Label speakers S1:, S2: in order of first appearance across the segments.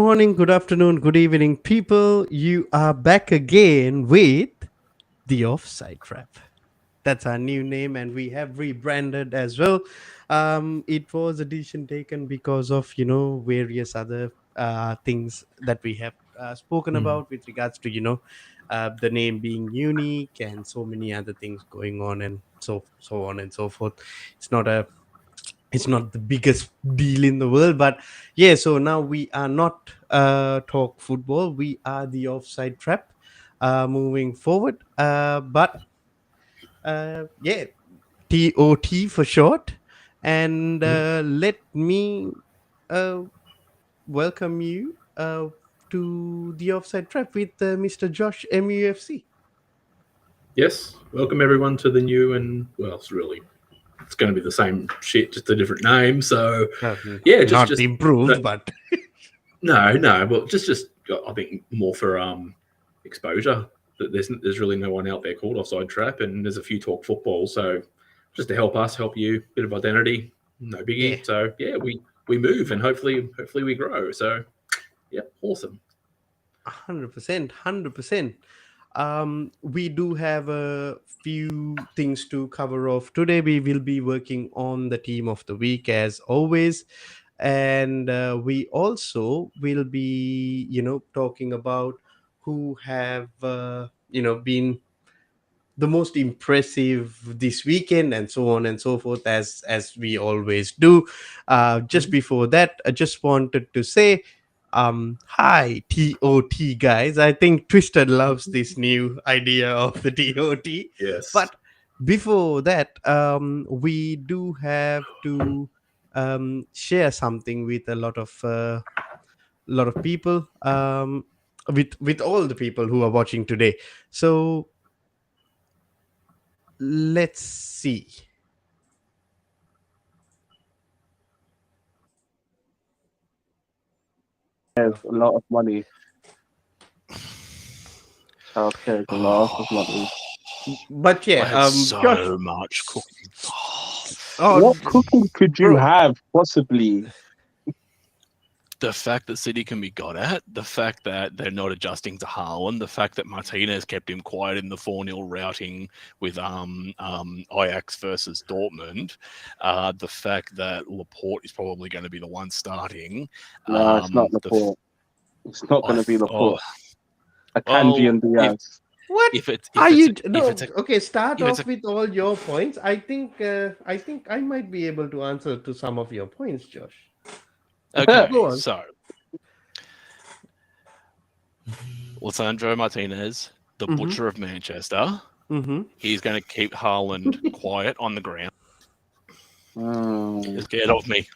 S1: morning, good afternoon, good evening, people. You are back again with the Offside Trap. That's our new name, and we have rebranded as well. It was a decision taken because of various other things that we have spoken
S2: Mm.
S1: about with regards to the name being unique and so many other things going on and so on and so forth. It's not the biggest deal in the world, but yeah, so now we are not talk football, we are the Offside Trap moving forward, but yeah, TOT for short. And
S2: Mm.
S1: let me uh, welcome you to the Offside Trap with Mr. Josh MUFC.
S2: Yes, welcome everyone to the new and well, it's going to be the same shit, just a different name. So yeah,
S1: Not
S2: just
S1: improved,
S2: that,
S1: but
S2: no, well, just I think more for exposure that there's really no one out there called Offside Trap, and there's a few talk football, so just to help us, help you, bit of identity, no
S1: yeah,
S2: biggie. So yeah, we move and hopefully we grow. So yeah, awesome.
S1: 100%, 100%. We do have a few things to cover off today. We will be working on the team of the week as always, and we also will be talking about who have been the most impressive this weekend and so on and so forth, as we always do. Just
S2: Mhm.
S1: before that, I just wanted to say hi TOT guys. I think Twisted loves this new idea of the TOT.
S2: Yes.
S1: But before that, we do have to share something with a lot of people, with all the people who are watching today. So let's see.
S3: There's a lot of money. Childcare is a lot of money.
S1: But
S4: I
S1: yeah,
S4: had
S1: Josh.
S4: so much cooking.
S1: Oh,
S3: What cooking could you
S1: bro.
S3: have possibly?
S4: The fact that City can be got at, the fact that they're not adjusting to Haaland, the fact that Martinez kept him quiet in the 4-0 routing with Ajax versus Dortmund, the fact that Laporte is probably going to be the one starting.
S3: No, it's not
S4: The
S3: Laporte. It's not going
S4: I
S3: to be
S4: oh
S3: Laporte. Akanji
S4: well
S3: and Diaz.
S1: What
S4: if it's
S1: are
S4: if it's
S1: you?
S4: a, if
S1: No.
S4: it's a
S1: Okay, start
S4: if it's a
S1: off with all your points. I think I might be able to answer to some of your points, Josh. Go
S4: okay,
S1: on.
S4: so Lisandro Martinez, the
S1: Mm-hmm.
S4: butcher of Manchester,
S1: Mm-hmm.
S4: he's going to keep Haaland quiet on the ground.
S3: Mm.
S4: They're scared of me.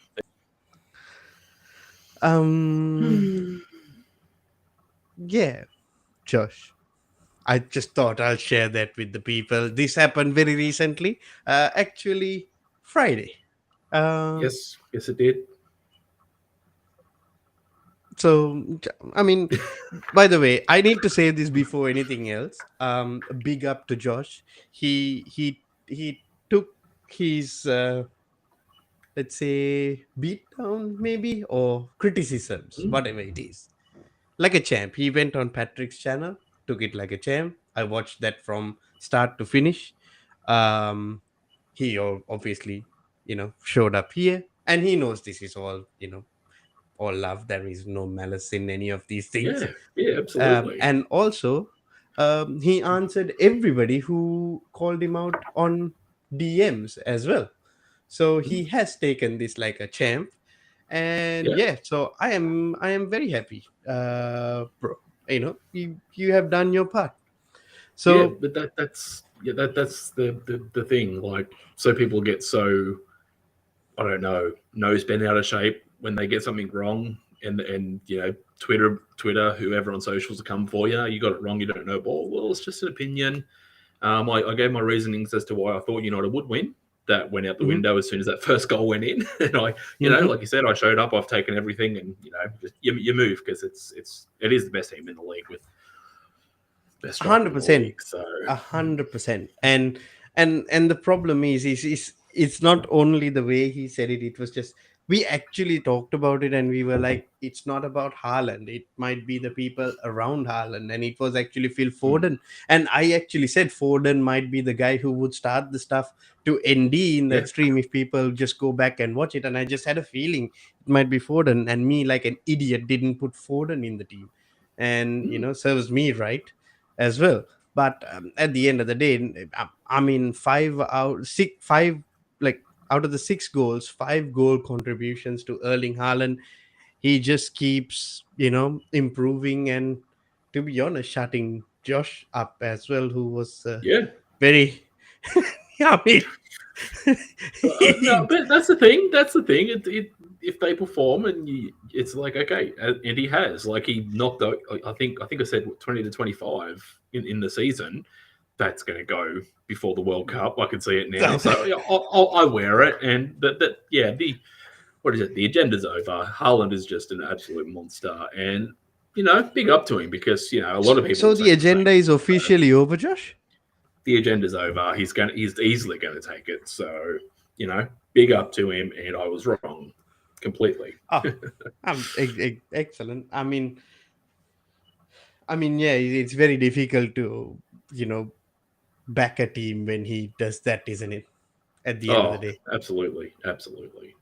S1: Um. Yeah, Josh. I just thought I'll share that with the people. This happened very recently. Actually, Friday. Uh,
S2: Yes, it did.
S1: so I mean, by the way, I need to say this before anything else. Big up to Josh. He took his let's say beat down maybe, or criticisms,
S2: Mm.
S1: whatever it is, like a champ. He went on Patrick's channel, took it like a champ. I watched that from start to finish. Um, he obviously showed up here, and he knows this is all love. There is no malice in any of these things.
S2: Yeah, absolutely.
S1: And also, he answered everybody who called him out on DMs as well. So
S2: Mm.
S1: he has taken this like a champ, and
S2: Yeah,
S1: yeah. So I am very happy, bro. You have done your part.
S2: yeah,
S1: So
S2: but that's the thing. Like, so people get so, I don't know, nose bent out of shape when they get something wrong, and Twitter, whoever on socials will come for you. You got it wrong. You don't know ball. Well, it's just an opinion. I gave my reasonings as to why I thought United would win. That went out the
S1: mhm,
S2: window as soon as that first goal went in. And
S1: mhm.
S2: like you said, I showed up. I've taken everything, and just you move because it is the best team in the league with best striker in the
S1: 100%,
S2: league. So
S1: 100%. And the problem is it's not only the way he said it. It was just we actually talked about it and we were like, it's not about Haaland. It might be the people around Haaland. And it was actually Phil
S2: Mm.
S1: Foden. And I actually said Foden might be the guy who would start the stuff to ND in the
S2: Yeah.
S1: extreme if people just go back and watch it. And I just had a feeling it might be Foden. And me, like an idiot, didn't put Foden in the team. And,
S2: Mm.
S1: serves me right as well. But at the end of the day, I mean, like out of the 6 goals, 5 goal contributions to Erling Haaland. He just keeps, improving and, to be honest, shutting Josh up as well, who was
S2: Yeah.
S1: very, I mean,
S2: No, but that's the thing. That's the thing. If they perform and it's like okay, and he has like he knocked out. I think I said 20 to 25 in the season. That's going to go before the World Cup. I can see it now. So yeah, I wear it, and that yeah the what is it? The agenda's over. Haaland is just an absolute monster, and big up to him because a lot of people
S1: so
S2: will
S1: the
S2: say the
S1: agenda
S2: same.
S1: is officially over, Josh.
S2: The agenda's over. He's easily going to take it. So big up to him. And I was wrong completely.
S1: Oh, excellent. I mean, yeah, it's very difficult to, you know, back a team when he does that, isn't it? At the end of the
S2: Oh,
S1: day.
S2: absolutely, absolutely.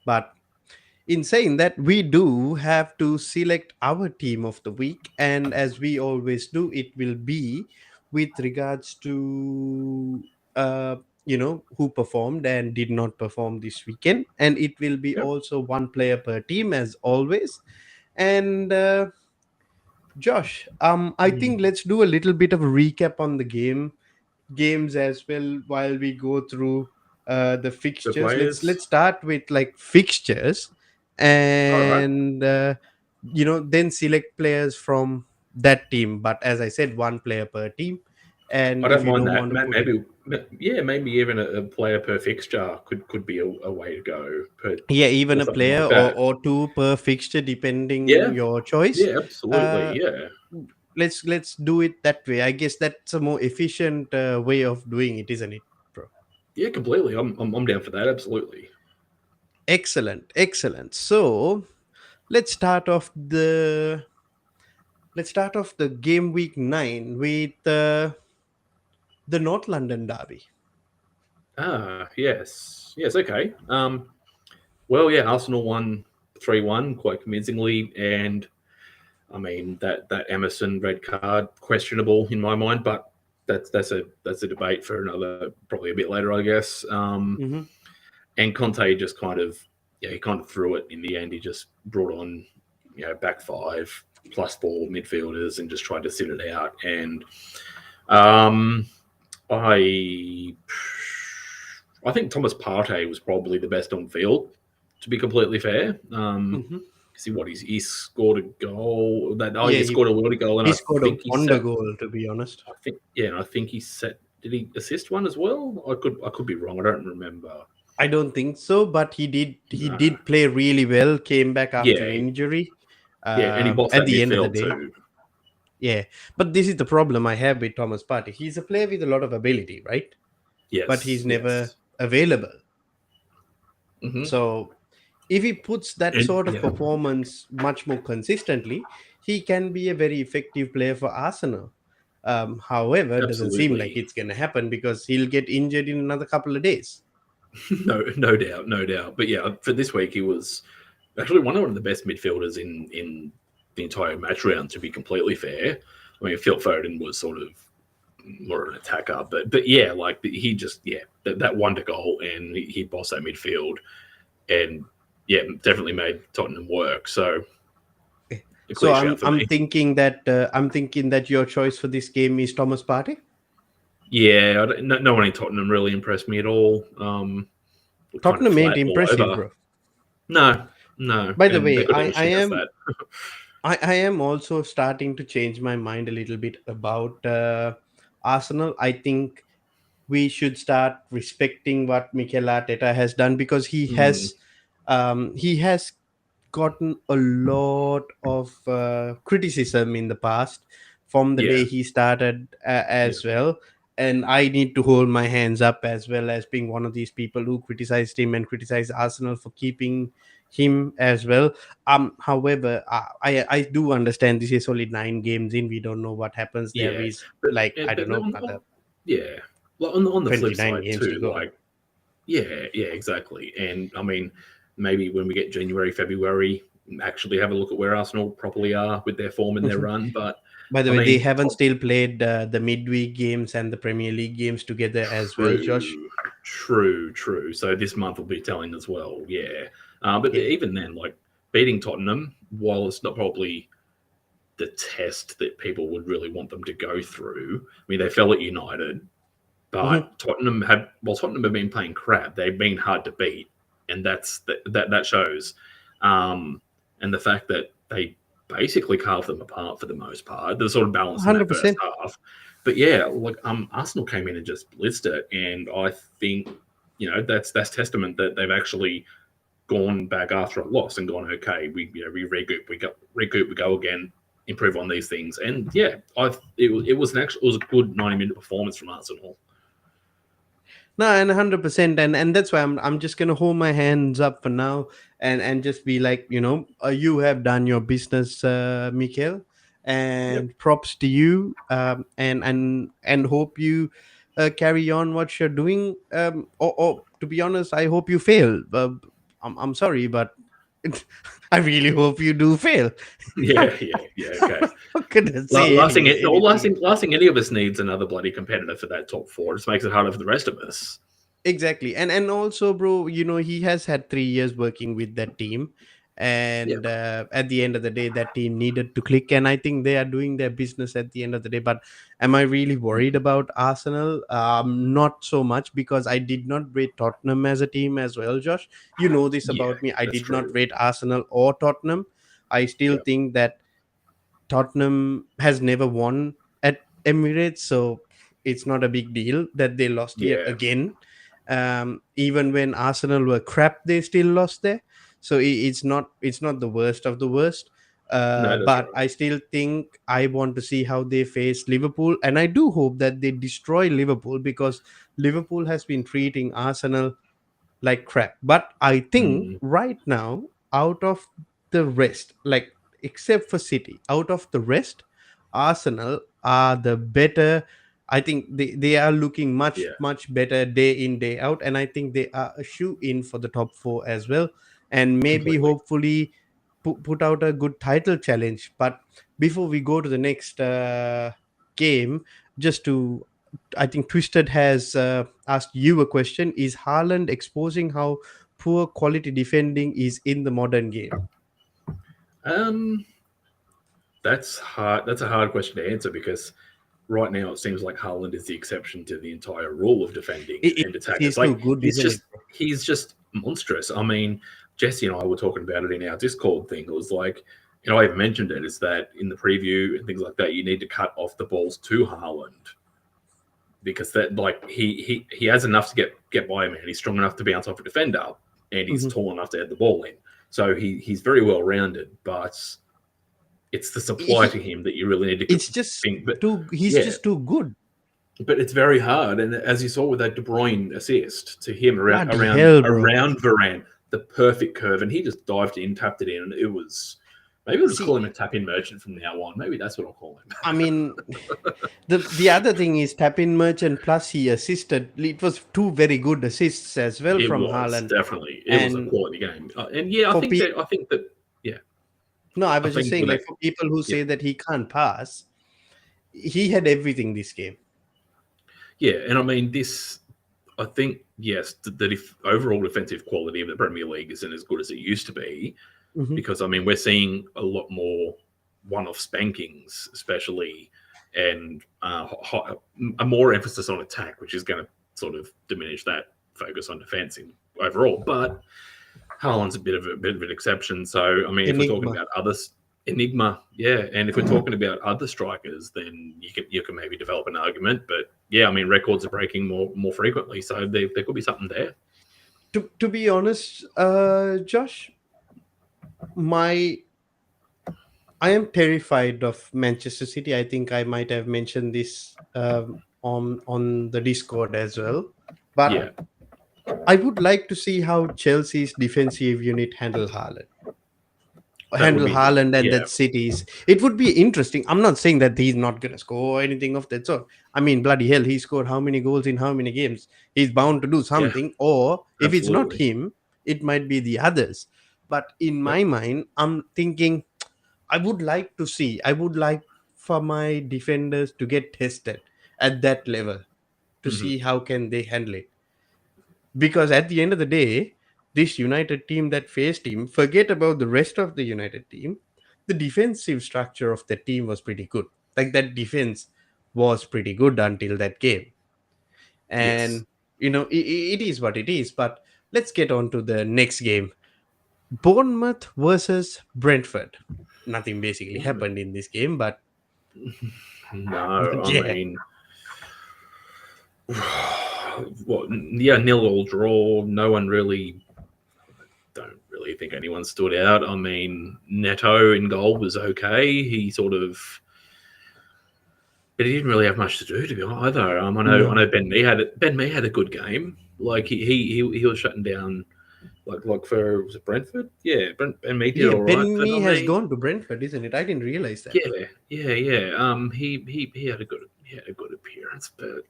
S1: But in saying that, we do have to select our team of the week, and as we always do, it will be with regards to who performed and did not perform this weekend, and it will be
S2: Yep.
S1: also one player per team as always. And Josh, I think
S2: Mm.
S1: let's do a little bit of a recap on the games as well while we go through the
S2: The
S1: fixtures. Let's
S2: players.
S1: start with like fixtures,
S2: All right.
S1: and then select players from that team. But as I said, one player per team.
S2: I
S1: And if
S2: don't
S1: you
S2: mind
S1: don't
S2: that.
S1: want to put it,
S2: Yeah, maybe even a player per fixture could be a way to go,
S1: yeah, even
S2: or
S1: a
S2: something
S1: player
S2: like
S1: or,
S2: that.
S1: or two per fixture, depending
S2: Yeah,
S1: your choice.
S2: yeah, absolutely.
S1: Uh,
S2: Yeah,
S1: let's do it that way. I guess that's a more efficient way of doing it, isn't it, bro?
S2: yeah, completely. I'm down for that. Absolutely.
S1: Excellent, excellent. So let's start off the game week 9 with the North London derby.
S2: Yes. Okay. Well, yeah, Arsenal won 3-1 quite convincingly, and I mean that Emerson red card questionable in my mind, but that's a debate for another probably a bit later, I guess.
S1: Hmm.
S2: And Conte just kind of he kind of threw it in the end. He just brought on back five plus four midfielders and just tried to sit it out. And um, I I think Thomas Partey was probably the best on field, to be completely fair.
S1: Hmm.
S2: See what he scored a goal.
S1: Yeah,
S2: He scored a worldy goal, and
S1: he
S2: I
S1: scored a
S2: think he
S1: wonder
S2: set.
S1: goal, to be honest.
S2: I think yeah, and I think he set. Did he assist one as well? I could be wrong. I don't remember.
S1: I don't think so, but he
S2: No.
S1: did play really well. Came back after
S2: Yeah,
S1: injury.
S2: yeah, and he bossed
S1: At
S2: that
S1: the end of the
S2: midfield
S1: day,
S2: too.
S1: yeah. But this is the problem I have with Thomas Partey. He's a player with a lot of ability, right? But he's
S2: Yes,
S1: never
S2: yes.
S1: available.
S2: Hmm.
S1: So if he puts that
S2: And
S1: sort of
S2: yeah,
S1: performance much more consistently, he can be a very effective player for Arsenal. However, it doesn't seem like
S2: absolutely.
S1: it's going to happen because he'll get injured in another couple of days.
S2: No doubt, no doubt. But yeah, for this week, he was actually one of the best midfielders in the entire match round. To be completely fair, I mean, Phil Foden was sort of more an attacker, but yeah, like he just that wonder goal and he bossed that midfield and yeah, definitely made Tottenham work. So a
S1: So
S2: clear shout for me.
S1: I'm thinking that your choice for this game is Thomas Partey.
S2: Yeah, no one in Tottenham really impressed me at all. Kind of
S1: Tottenham ain't
S2: flat all
S1: impressive,
S2: over.
S1: bro.
S2: No,
S1: By the
S2: and they
S1: way,
S2: got
S1: I,
S2: all
S1: I
S2: shares
S1: am
S2: that.
S1: I am also starting to change my mind a little bit about Arsenal. I think we should start respecting what Mikel Arteta has done because
S2: Mm,
S1: he has gotten a lot of criticism in the past from the
S2: yeah,
S1: day he started
S2: yeah.
S1: as well. and I need to hold my hands up as well as being one of these people who criticized him and criticized Arsenal for keeping him as well. However, I do understand this is only 9 games in. We don't know what happens. There
S2: Yeah,
S1: is
S2: but
S1: like
S2: and,
S1: I
S2: but
S1: don't know other
S2: yeah, like on the flip
S1: 29
S2: side
S1: games to
S2: too,
S1: go.
S2: like yeah, exactly. And I mean, maybe when we get January, February, actually have a look at where Arsenal properly are with their form and their run. But
S1: By the
S2: I
S1: way, they
S2: mean,
S1: haven't still played the midweek games and the Premier League games together as well, Josh.
S2: true. So this month will be telling as well. Yeah, but
S1: Yeah.
S2: even then, like beating Tottenham, while it's not probably the test that people would really want them to go through. I mean, they fell at United,
S1: Mhm.
S2: but Tottenham have been playing crap. They've been hard to beat, and that shows. And the fact that they basically carved them apart for the most part, the sort of balance in that first
S1: 100%.
S2: half. But yeah, like Arsenal came in and just blitzed it, and I think that's testament that they've actually gone back after a loss and gone, okay, we regroup, we go again, improve on these things, and yeah, it was a good 90-minute performance from Arsenal.
S1: No, and 100%, and that's why I'm just gonna hold my hands up for now, and just be like, you have done your business, Mikhail,
S2: Yep.
S1: and props to you, and hope you carry on what you're doing. Or to be honest, I hope you fail. I'm sorry, but I really hope you do fail.
S2: Yeah. Okay.
S1: What can I say anything?
S2: Last thing any of us needs another bloody competitor for that top four. It just makes it harder for the rest of us.
S1: Exactly. And also, bro, he has had 3 years working with that team,
S2: Yep.
S1: and at the end of the day, that team needed to click, and I think they are doing their business at the end of the day. But am I really worried about Arsenal? Not so much, because I did not rate Tottenham as a team as well, Josh. You know this
S2: Yeah,
S1: about me. I
S2: that's
S1: did not
S2: true.
S1: rate Arsenal or Tottenham. I still
S2: Yep.
S1: think that Tottenham has never won at Emirates, so it's not a big deal that they lost yet
S2: Yeah.
S1: again. Even when Arsenal were crap, they still lost there. So it's not the worst of the worst.
S2: No, that's
S1: But
S2: right.
S1: I still think I want to see how they face Liverpool, and I do hope that they destroy Liverpool, because Liverpool has been treating Arsenal like crap. But I think
S2: Mm,
S1: right now, out of the rest, like except for City, out of the rest, Arsenal are the better. I think they are looking much,
S2: yeah,
S1: much better day in, day out. And I think they are a shoe in for the top four as well. And maybe
S2: completely.
S1: hopefully put out a good title challenge. But before we go to the next game, just to I think Twisted has asked you a question. Is Haaland exposing how poor quality defending is in the modern game?
S2: Um, that's hard. That's a hard question to answer because right now it seems like Haaland is the exception to the entire rule of defending
S1: It,
S2: and attack.
S1: he's
S2: It's
S1: too
S2: like
S1: good, isn't it?
S2: he's just monstrous. I mean, Jesse and I were talking about it in our Discord thing. It was like, I even mentioned it, is that in the preview and things like that, you need to cut off the balls to Haaland because that like he has enough to get by a man. He's strong enough to bounce off a defender, and he's
S1: Mhm.
S2: tall enough to head the ball in. So he's very well rounded, but it's the supply to
S1: He,
S2: him that you really need to
S1: it's just
S2: think. But
S1: he's
S2: yeah,
S1: just too good.
S2: but it's very hard. And as you saw with that De Bruyne assist to him
S1: Bloody hell, bro.
S2: around Varane, the perfect curve, and he just dived in, tapped it in, and it was. Maybe I'll just call
S1: See,
S2: him a tap in merchant from now on. Maybe that's what I'll call him.
S1: I mean, the other thing is tap in merchant plus he assisted. It was two very good assists as well
S2: It
S1: from
S2: was
S1: Haaland.
S2: definitely it was a
S1: And
S2: quality game, and yeah,
S1: for people,
S2: I think that yeah,
S1: no, I
S2: I
S1: was just
S2: think
S1: saying,
S2: with
S1: like
S2: that
S1: for people who
S2: yeah
S1: say that he can't pass, he had everything this game.
S2: yeah, and I mean this. I think yes, that if overall defensive quality of the Premier League isn't as good as it used to be,
S1: Mhm.
S2: because I mean we're seeing a lot more one-off spankings, especially, and a more emphasis on attack, which is going to sort of diminish that focus on defense in overall. But Haaland's a bit of an exception. So I mean, if we're talking
S1: Enigma.
S2: about others, Enigma, yeah, and if we're talking about other strikers, then you can maybe develop an argument. But yeah, I mean, records are breaking more frequently, so there could be something there.
S1: To be honest, Josh, my I am terrified of Manchester City. I think I might have mentioned this on the Discord as well. But
S2: Yeah,
S1: I would like to see how Chelsea's defensive unit
S2: that would
S1: handle
S2: be interesting.
S1: Haaland and
S2: Yeah,
S1: that cities. It would be interesting. I'm not saying that he's not gonna score or anything of that sort. I mean, bloody hell, he scored how many goals in how many games? He's bound to do
S2: yeah,
S1: something. Or if it's not
S2: absolutely.
S1: him, it might be the others. But in
S2: Yep.
S1: my mind, I'm thinking I would like for my defenders to get tested at that level to
S2: Mhm.
S1: see how can they handle it. Because at the end of the day, this United team that faced him, forget about the rest of the United team. The defensive structure of the team was pretty good. Like that defense was pretty good until that game.
S2: Yes.
S1: And it is what it is. But let's get on to the next game. Bournemouth versus Brentford. Nothing basically happened in this game, but
S2: No, I
S1: yeah,
S2: mean, what? Yeah, nil all draw. No one really. Don't really think anyone stood out. I mean, Neto in goal was okay. He sort of, but he didn't really have much to do, to be honest either. I
S1: no,
S2: know Ben Mee had a good game. Like he was shutting down like for was it Brentford? Yeah, Ben Mee did
S1: yeah.
S2: all right.
S1: Ben
S2: But I
S1: Mee has
S2: mean,
S1: gone to Brentford, isn't it? I didn't realize that.
S2: yeah. He had a good appearance, but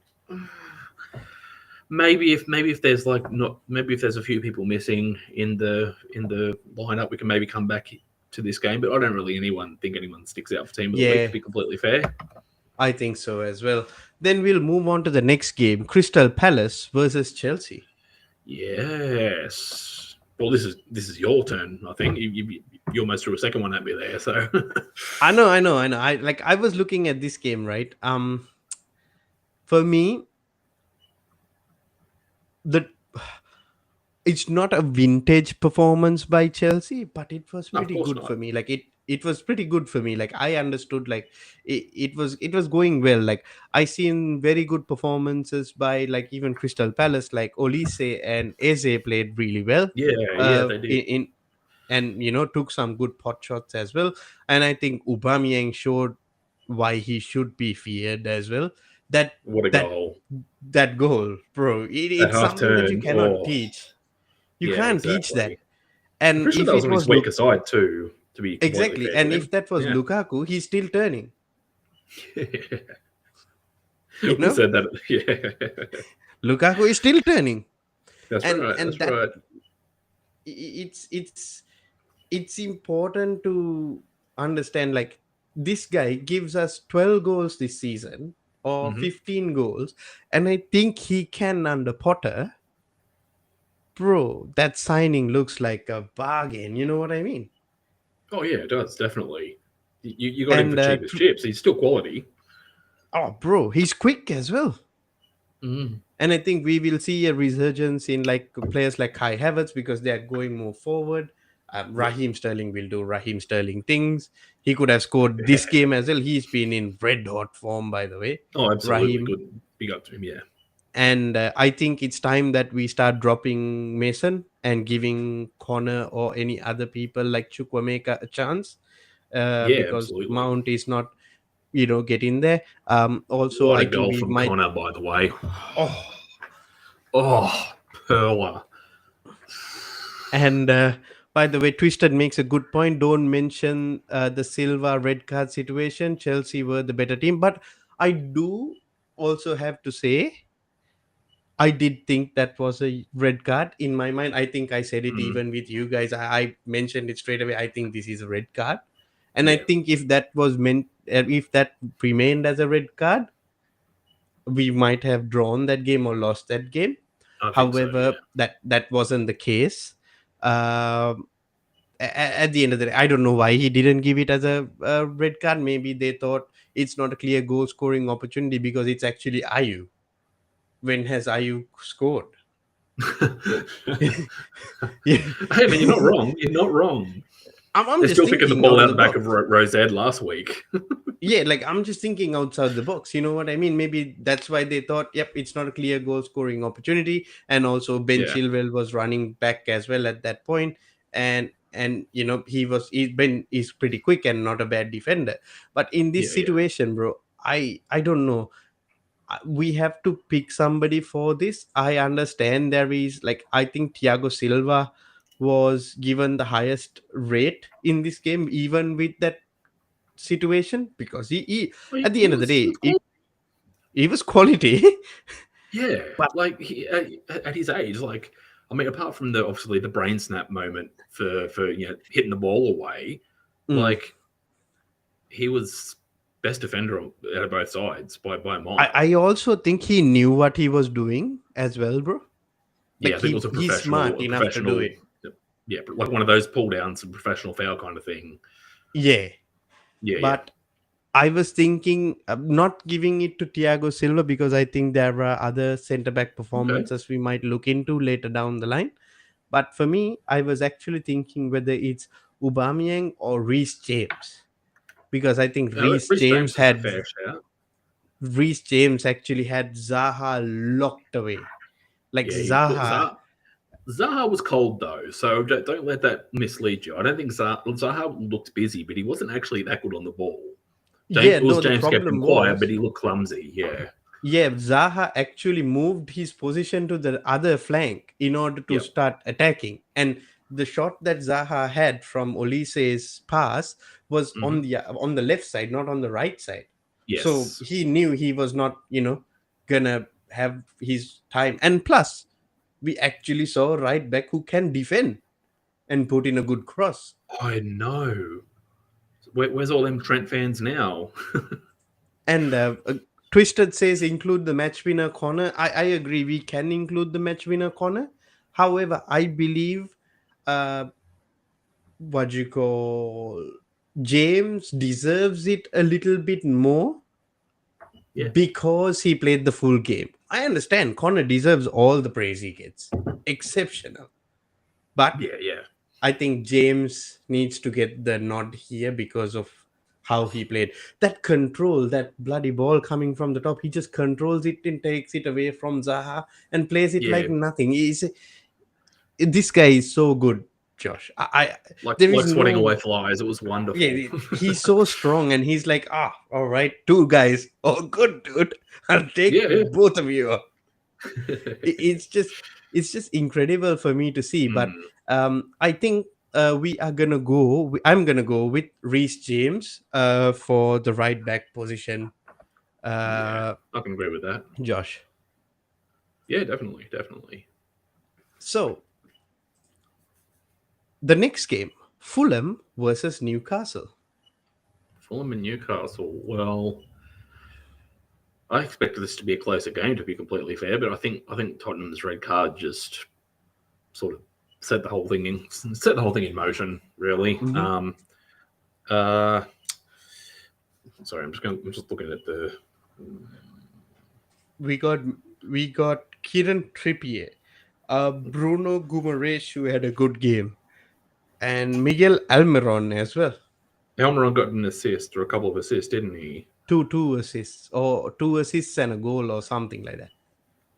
S2: maybe if there's like not maybe if there's a few people missing in the lineup, we can maybe come back to this game. But I don't really think anyone sticks out for team of the week. To
S1: Yeah,
S2: be completely fair,
S1: I think so as well. Then we'll move on to the next game: Crystal Palace versus Chelsea.
S2: yes. Well, this is your turn. I think you almost threw a second one at me there. So
S1: I know. I was looking at this game, right? For me, the it's not a vintage performance by Chelsea, but it was
S2: no, of
S1: pretty
S2: course
S1: good for
S2: not.
S1: me. Like it was pretty good for me. Like I understood, like it was going well. Like I seen very good performances by like even Crystal Palace, like Olise and Eze played really well.
S2: Yeah, they did.
S1: In and took some good pot shots as well. And I think Aubameyang showed why he should be feared as well. That
S2: What a
S1: that
S2: goal!
S1: that goal, bro,
S2: That
S1: it's
S2: half
S1: something that you
S2: turn.
S1: cannot
S2: Oh,
S1: teach. You
S2: yeah,
S1: can't teach that.
S2: exactly. I'm
S1: And
S2: pretty sure
S1: if
S2: that was
S1: it
S2: on his
S1: was
S2: weaker side too. To be completely
S1: exactly,
S2: fair to
S1: and if
S2: him,
S1: that was
S2: yeah.
S1: Lukaku, he's still turning. You
S2: We
S1: know,
S2: said that. Yeah,
S1: Lukaku is still turning,
S2: that's
S1: and
S2: right.
S1: and
S2: That's
S1: that
S2: right.
S1: it's important to understand. Like this guy gives us 12 goals this season or
S2: Hmm.
S1: 15 goals, and I think he can under Potter. Bro, that signing looks like a bargain. You know what I mean?
S2: Oh yeah, it does definitely. You got him for
S1: And
S2: cheap as chips. He's still quality.
S1: oh, bro, he's quick as well.
S2: Mm.
S1: And I think we will see a resurgence in like players like Kai Havertz because they are going more forward.
S2: Yep.
S1: Raheem Sterling will do Raheem Sterling things. He could have scored this game as well. He's been in red hot form, by the way,
S2: Oh, absolutely
S1: Raheem.
S2: good. Big up to him. Yeah.
S1: And I think it's time that we start dropping Mason and giving Connor or any other people like Chukwemeka a chance
S2: Yeah,
S1: because
S2: absolutely.
S1: Mount is not, getting there. Also,
S2: What
S1: I
S2: a
S1: think
S2: goal
S1: we
S2: from
S1: might.
S2: Connor, by the way.
S1: Oh,
S2: Oh, Perla.
S1: and by the way, Twisted makes a good point. Don't mention the Silva red card situation. Chelsea were the better team, but I do also have to say I did think that was a red card in my mind. I think I said it
S2: Mm.
S1: even with you guys. I mentioned it straight away. I think this is a red card, and I
S2: Yeah,
S1: think if that was meant, if that remained as a red card, we might have drawn that game or lost that game.
S2: I think so.
S1: However,
S2: Yeah.
S1: that wasn't the case. Um, at the end of the day, I don't know why he didn't give it as a red card. Maybe they thought it's not a clear goal scoring opportunity because it's actually Ayu. When has Ayu scored? Yeah.
S2: I mean, you're not wrong. You're not wrong.
S1: I'm
S2: They're
S1: just
S2: still picking the
S1: thinking
S2: ball
S1: out
S2: out
S1: the
S2: the back
S1: box.
S2: of Rosette last week.
S1: Yeah, like I'm just thinking outside the box. You know what I mean? Maybe that's why they thought, yep, it's not a clear goal scoring opportunity. And also Ben
S2: Yeah,
S1: Chilwell was running back as well at that point, and Ben is pretty quick and not a bad defender. But in this
S2: yeah.
S1: situation, bro, I don't know. we have to pick somebody for this. I understand there is, like, I think Thiago Silva was given the highest rate in this game, even with that situation, because he
S2: Well,
S1: at the end of the
S2: he
S1: day,
S2: was cool.
S1: he was quality.
S2: Yeah,
S1: But-
S2: like at his age, like I mean, apart from the obviously the brain snap moment for hitting the ball away,
S1: Mm.
S2: like he was best defender out of both sides by a mile.
S1: I also think he knew what he was doing as well, bro.
S2: Yeah, I think it was a
S1: He's smart enough to do it.
S2: Yeah, but like one of those pull downs, some professional foul kind of thing.
S1: Yeah,
S2: Yeah,
S1: but I was thinking not giving it to Thiago Silva because I think there are other centre back performances we might look into later down the line. But for me, I was actually thinking whether it's Aubameyang or Reece James, because I think
S2: yeah. Reece James is a fair shout.
S1: Reece James actually had Zaha locked away. Like
S2: Yeah,
S1: Zaha,
S2: Zaha was cold though, so don't let that mislead you. I don't think Zaha looked busy, but he wasn't actually that good on the ball.
S1: yeah, no, the
S2: James kept him
S1: problem
S2: quiet,
S1: was,
S2: but he looked clumsy.
S1: yeah, Zaha actually moved his position to the other flank in order to
S2: Yep.
S1: start attacking. And the shot that Zaha had from Olise's pass was on the left side, not on the right side.
S2: Yes.
S1: So he knew he was not, gonna have his time. And plus, we actually saw a right back who can defend and put in a good cross.
S2: I know. Where's all them Trent fans now?
S1: And Twisted says include the match winner corner. I agree. We can include the match winner corner. However, I believe what you call James deserves it a little bit more because he played the full game. I understand Connor deserves all the praise he gets. Exceptional. But
S2: yeah.
S1: I think James needs to get the nod here because of how he played. That control, that bloody ball coming from the top, he just controls it and takes it away from Zaha and plays it like nothing. This guy is so good, Josh.
S2: Like
S1: there is
S2: swatting away flies. It was wonderful.
S1: Yeah, he's so strong, and he's like, all right, two guys. Oh, good, dude. I'll take both of you. It's just incredible for me to see. But I think we are gonna go. I'm gonna go with Reece James for the right back position.
S2: I can agree with that,
S1: Josh.
S2: Yeah, definitely.
S1: So the next game, Fulham versus Newcastle.
S2: Fulham and Newcastle. Well, I expected this to be a closer game, to be completely fair, but I think Tottenham's red card just sort of set the whole thing in motion, really.
S1: Mm-hmm.
S2: Sorry, I'm just looking at the.
S1: We got Kieran Trippier, Bruno Guimaraes, who had a good game, and Miguel Almiron as well.
S2: Almiron got an assist or a couple of assists, didn't he?
S1: Two assists, or 2 assists and a goal, or something like that.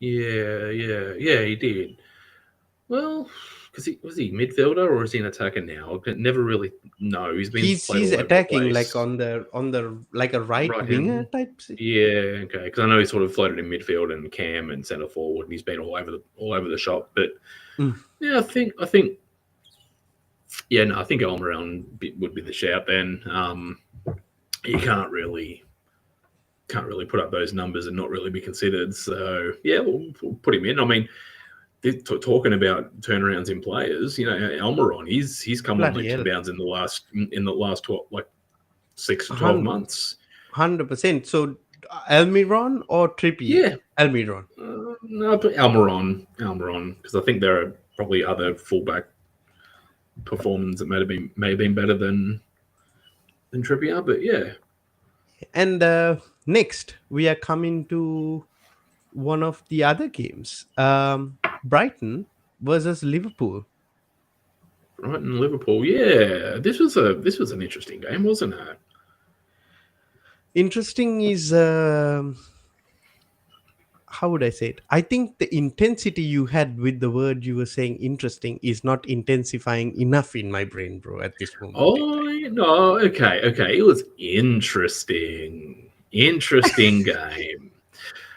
S2: Yeah, he did. Well, because was he midfielder or is he an attacker now? I never really know. He's
S1: attacking like on the like a right winger type.
S2: Yeah, okay. Because I know he sort of floated in midfield and cam and centre forward, and he's been all over the shop. But yeah, I think Almiron would be the shout. Then you can't really put up those numbers and not really be considered. So yeah, we'll put him in. I mean, talking about turnarounds in players, Almiron, he's come on leaps and bounds in the last 12, like 6 to 12 months.
S1: 100%. So Almiron or Trippier? Yeah, Almiron.
S2: No, but Almiron, because I think there are probably other fullback performances that may have been better than Trippier, but yeah.
S1: And next, we are coming to one of the other games. Brighton versus Liverpool.
S2: Liverpool, yeah. This was an interesting game, wasn't it?
S1: Interesting is how would I say it? I think the intensity you had with the word you were saying interesting is not intensifying enough in my brain, bro, at this moment.
S2: Oh no, okay. It was interesting game.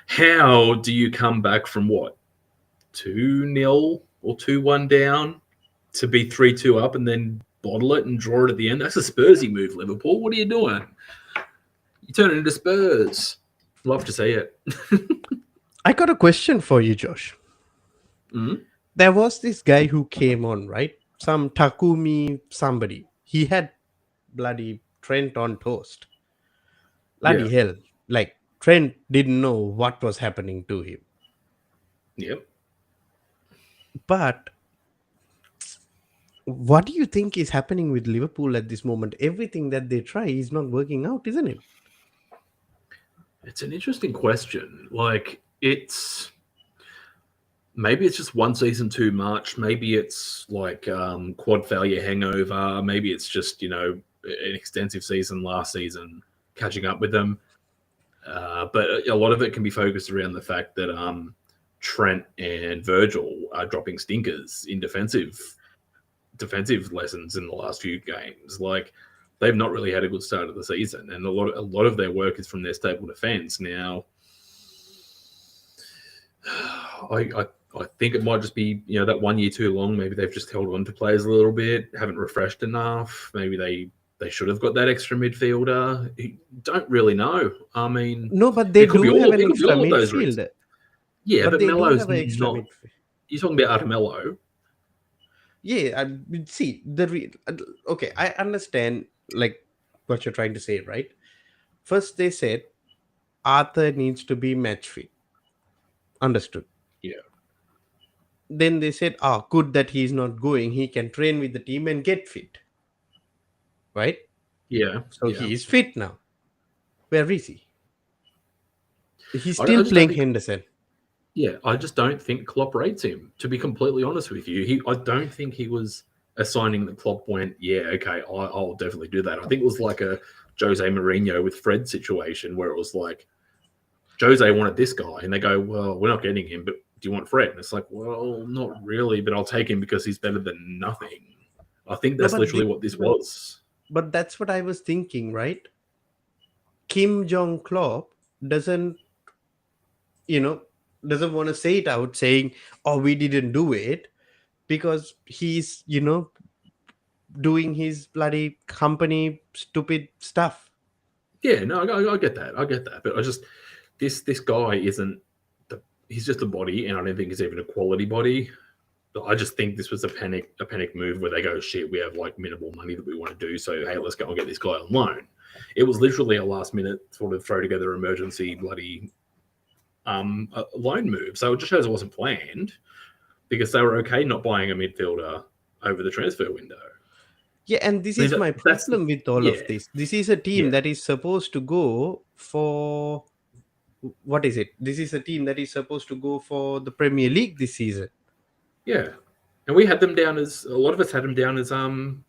S2: How do you come back from what 2-0 or 2-1 down to be 3-2 up and then bottle it and draw it at the end? That's a Spursy move, Liverpool. What are you doing? You turn it into Spurs. Love to see it.
S1: I got a question for you, Josh.
S2: Mhm.
S1: There was this guy who came on, right? Some Takumi somebody. He had bloody Trent on toast. Bloody
S2: Yeah.
S1: hell. Like, Trent didn't know what was happening to him.
S2: Yep.
S1: But what do you think is happening with Liverpool at this moment? Everything that they try is not working out, isn't it?
S2: It's an interesting question. Like, maybe it's just one season too much. Maybe it's like quad failure hangover. Maybe it's just, an extensive season last season catching up with them. But a lot of it can be focused around the fact that Trent and Virgil are dropping stinkers in defensive lessons in the last few games. Like, they've not really had a good start of the season, and a lot of their work is from their stable defense. Now, I think it might just be that 1 year too long. Maybe they've just held on to players a little bit, haven't refreshed enough. Maybe they should have got that extra midfielder. You don't really know. I mean,
S1: No, but they
S2: it could be
S1: do have an
S2: it could be
S1: extra
S2: all of those reasons.
S1: midfielder.
S2: Yeah, but
S1: They do
S2: Melo's
S1: have an extra
S2: not.
S1: midfield.
S2: You're talking about Artemello.
S1: Yeah, see okay. I understand like what you're trying to say, right? First, they said Arthur needs to be match fit. Understood.
S2: Yeah.
S1: Then they said, good that he's not going. He can train with the team and get fit, right?
S2: Yeah.
S1: So
S2: yeah.
S1: he is fit now. Where is he? He's
S2: I
S1: still
S2: just don't
S1: playing
S2: think-
S1: Henderson.
S2: Yeah, I just don't think Klopp rates him. To be completely honest with you, I don't think he was a signing that Klopp went, yeah, okay, I'll definitely do that. I think it was like a Jose Mourinho with Fred situation where it was like Jose wanted this guy, and they go, well, we're not getting him, but do you want Fred? And it's like, well, not really, but I'll take him because he's better than nothing. I think that's literally what this was.
S1: But that's what I was thinking, right? Kim Jong Klopp doesn't want to say it out, saying, "Oh, we didn't do it," because he's doing his bloody company stupid stuff.
S2: Yeah, no, I get that. I get that. But I just this guy isn't he's just a body, and I don't think he's even a quality body. But I just think this was a panic move where they go, shit, we have like minimal money that we want to do, so hey, let's go and get this guy on loan. It was literally a last minute sort of throw together emergency bloody a loan move. So it just shows it wasn't planned because they were okay not buying a midfielder over the transfer window.
S1: Yeah, and this is my problem with all of this. This is a team that is supposed to go for what is it? This is a team that is supposed to go for the Premier League this season.
S2: Yeah, and we had them down as a lot of us had them down as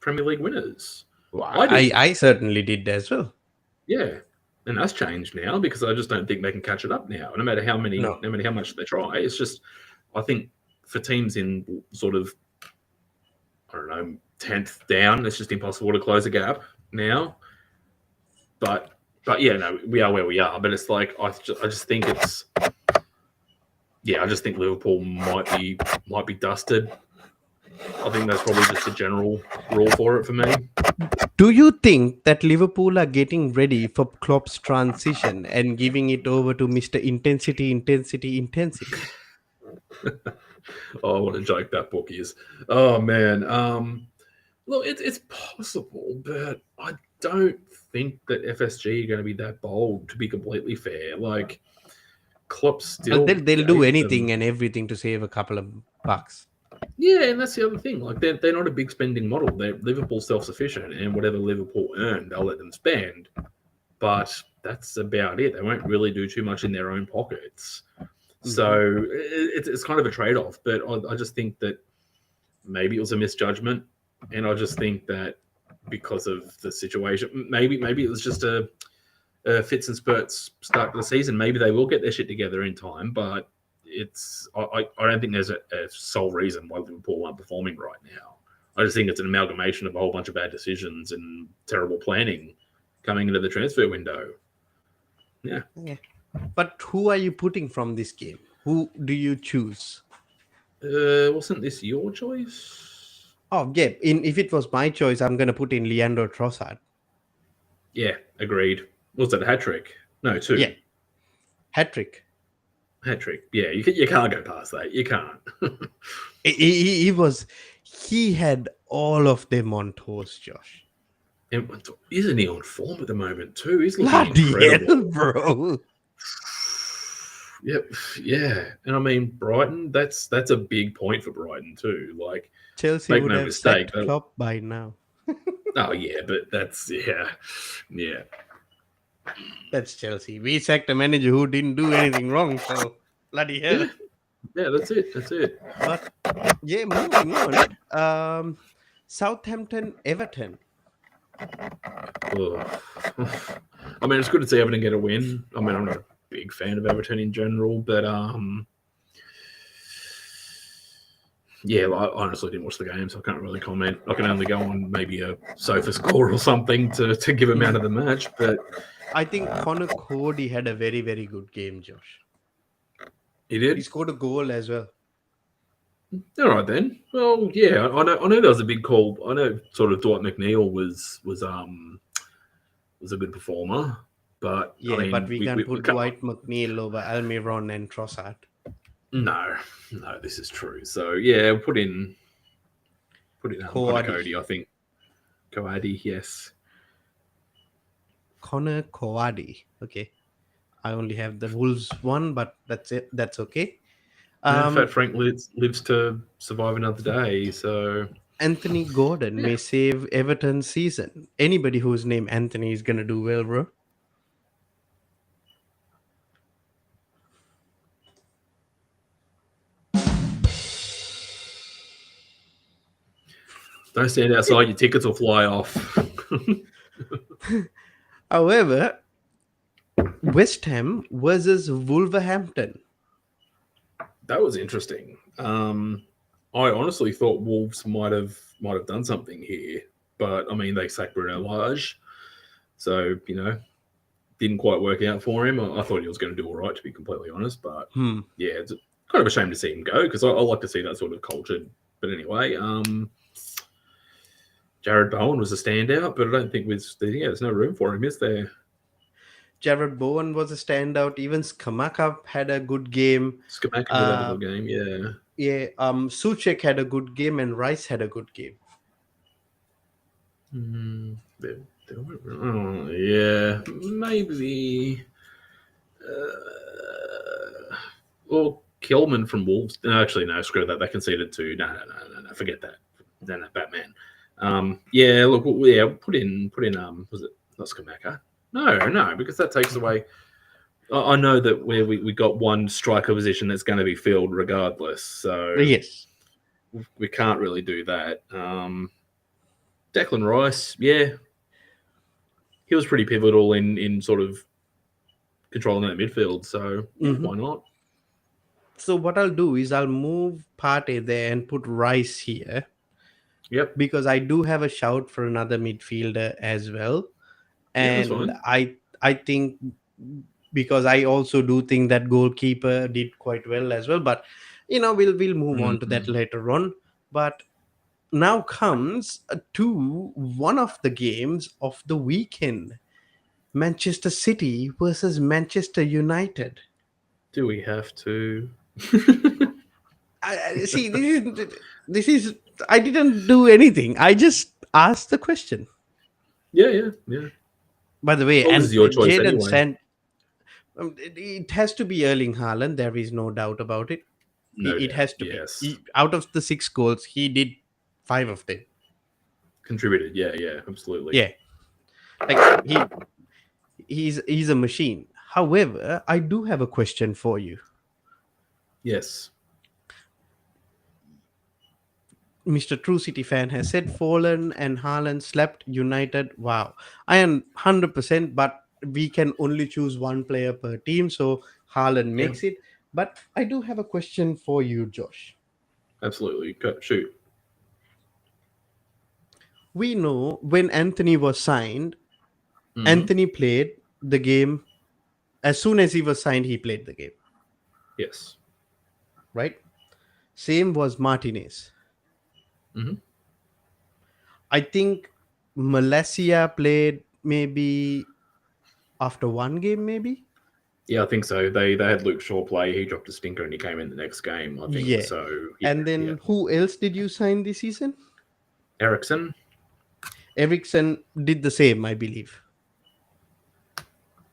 S2: Premier League winners.
S1: Well, I certainly did as well.
S2: Yeah, and that's changed now because I just don't think they can catch it up now. No matter how much they try, it's just I think for teams in sort of 10th down, it's just impossible to close a gap now. But yeah, no, we are where we are. But it's like I just think it's. Yeah, I just think Liverpool might be dusted. I think that's probably just a general rule for it for me.
S1: Do you think that Liverpool are getting ready for Klopp's transition and giving it over to Mr. Intensity?
S2: Oh, what a joke that book is. Oh, man. Look, it's possible, but I don't think that FSG are going to be that bold, to be completely fair. Like, Klopp still...
S1: They'll do anything and everything to save a couple of bucks.
S2: Yeah, and that's the other thing. Like, they're not a big spending model. They're Liverpool self-sufficient, and whatever Liverpool earn, they'll let them spend. But that's about it. They won't really do too much in their own pockets. Mm-hmm. So it's kind of a trade-off. But I just think that maybe it was a misjudgment, and I just think that because of the situation, maybe it was just a fits and spurts start to the season. Maybe they will get their shit together in time, but I don't think there's a sole reason why Liverpool aren't performing right now. I just think it's an amalgamation of a whole bunch of bad decisions and terrible planning coming into the transfer window. Yeah.
S1: But who are you putting from this game? Who do you choose?
S2: Wasn't this your choice?
S1: Oh, yeah. If it was my choice, I'm gonna put in Leandro Trossard.
S2: Yeah, agreed. Was that a hat trick? No,
S1: Yeah,
S2: two.
S1: hat trick.
S2: Hat trick. Yeah, you can't go past that. You can't.
S1: He was. He had all of them on toast, Josh.
S2: And isn't he on form at the moment too? He's looking
S1: Bloody hell,
S2: incredible.
S1: bro.
S2: Yep. Yeah. And I mean Brighton, that's a big point for Brighton too. Like,
S1: Chelsea
S2: make
S1: would
S2: no
S1: have
S2: mistake.
S1: sacked Klopp by now.
S2: Oh yeah, but that's yeah.
S1: That's Chelsea. We sacked a manager who didn't do anything wrong, so bloody hell.
S2: Yeah. Yeah, that's it. That's it.
S1: But yeah, moving on. Southampton, Everton.
S2: Ugh. I mean, it's good to see Everton get a win. I mean, I'm not a big fan of Everton in general, but yeah, I honestly didn't watch the game, so I can't really comment. I can only go on maybe a sofa score or something to give him out of the match. But
S1: I think Connor Cody had a very, very good game, Josh.
S2: he
S1: He
S2: did.
S1: scored a goal as well.
S2: All right then. Well, yeah, I know there was a big call. I know sort of Dwight McNeil was a good performer, but
S1: Yeah,
S2: I mean,
S1: but we can't put
S2: can't-
S1: Dwight McNeil over Almiron and Trossard.
S2: No, this is true. So yeah, put in Connor
S1: Coady.
S2: Cody. I think Coady, yes.
S1: Connor Coady. Okay. I only have the Wolves one, but that's it. That's okay.
S2: Fat Frank lives to survive another day. So
S1: Anthony Gordon
S2: Yeah.
S1: may save Everton's season. Anybody who's named Anthony is gonna do well, bro.
S2: don't stand outside. Your tickets will fly off.
S1: However, West Ham versus Wolverhampton.
S2: That was interesting. I honestly thought Wolves might have done something here, but I mean they sacked Bruno Lage, so didn't quite work out for him. I thought he was going to do all right, to be completely honest, but yeah, it's kind of a shame to see him go because I like to see that sort of culture. But anyway, Jared Bowen was a standout, but I don't think there's no room for him, is there?
S1: Jared Bowen was a standout. Even Skamaka had a good game.
S2: Skamaka did have a good game, yeah.
S1: Yeah, Suchek had a good game and Rice had a good game.
S2: Yeah, maybe. Well, Kilman from Wolves. No, actually, no, screw that. They conceded to. No, forget that. No, Batman. Yeah, look, yeah, put in. Was it not Skamaka? No, because that takes away. I know that we got one striker position that's going to be filled regardless. So
S1: Yes.
S2: we can't really do that. Declan Rice, yeah, he was pretty pivotal in sort of controlling that midfield. So why not?
S1: So what I'll do is I'll move Partey there and put Rice here.
S2: Yep.
S1: Because I do have a shout for another midfielder as well.
S2: Yeah, that's
S1: And
S2: fine.
S1: I think because I also do think that goalkeeper did quite well as well. But we'll move on to that later on. But now comes to one of the games of the weekend. Manchester City versus Manchester United.
S2: Do we have to?
S1: See, this is I didn't do anything. I just asked the question.
S2: Yeah.
S1: By the way,
S2: Well,
S1: and
S2: this is your choice
S1: Jadon
S2: anyway.
S1: it has to be Erling Haaland. There is no doubt about it. It has to
S2: yes.
S1: be. Out of the 6 goals, he did 5 of them.
S2: Contributed. Yeah, absolutely.
S1: Yeah, like he's a machine. However, I do have a question for you.
S2: Yes.
S1: Mr. True City fan has said Fallen and Haaland slept United. Wow. I am 100%, but we can only choose one player per team. So Haaland makes it. But I do have a question for you, Josh.
S2: Absolutely. Shoot.
S1: We know when Anthony was signed, Anthony played the game As soon as he was signed, he played the game,
S2: Yes.
S1: right? Same was Martinez.
S2: Mhm.
S1: I think Malaysia played maybe after one game, maybe.
S2: Yeah, I think so. They had Luke Shaw play. He dropped a stinker and he came in the next game. I think
S1: Yeah.
S2: so. Yeah,
S1: And
S2: yeah.
S1: then who else did you sign this season?
S2: Ericsson.
S1: Ericsson did the same, I believe.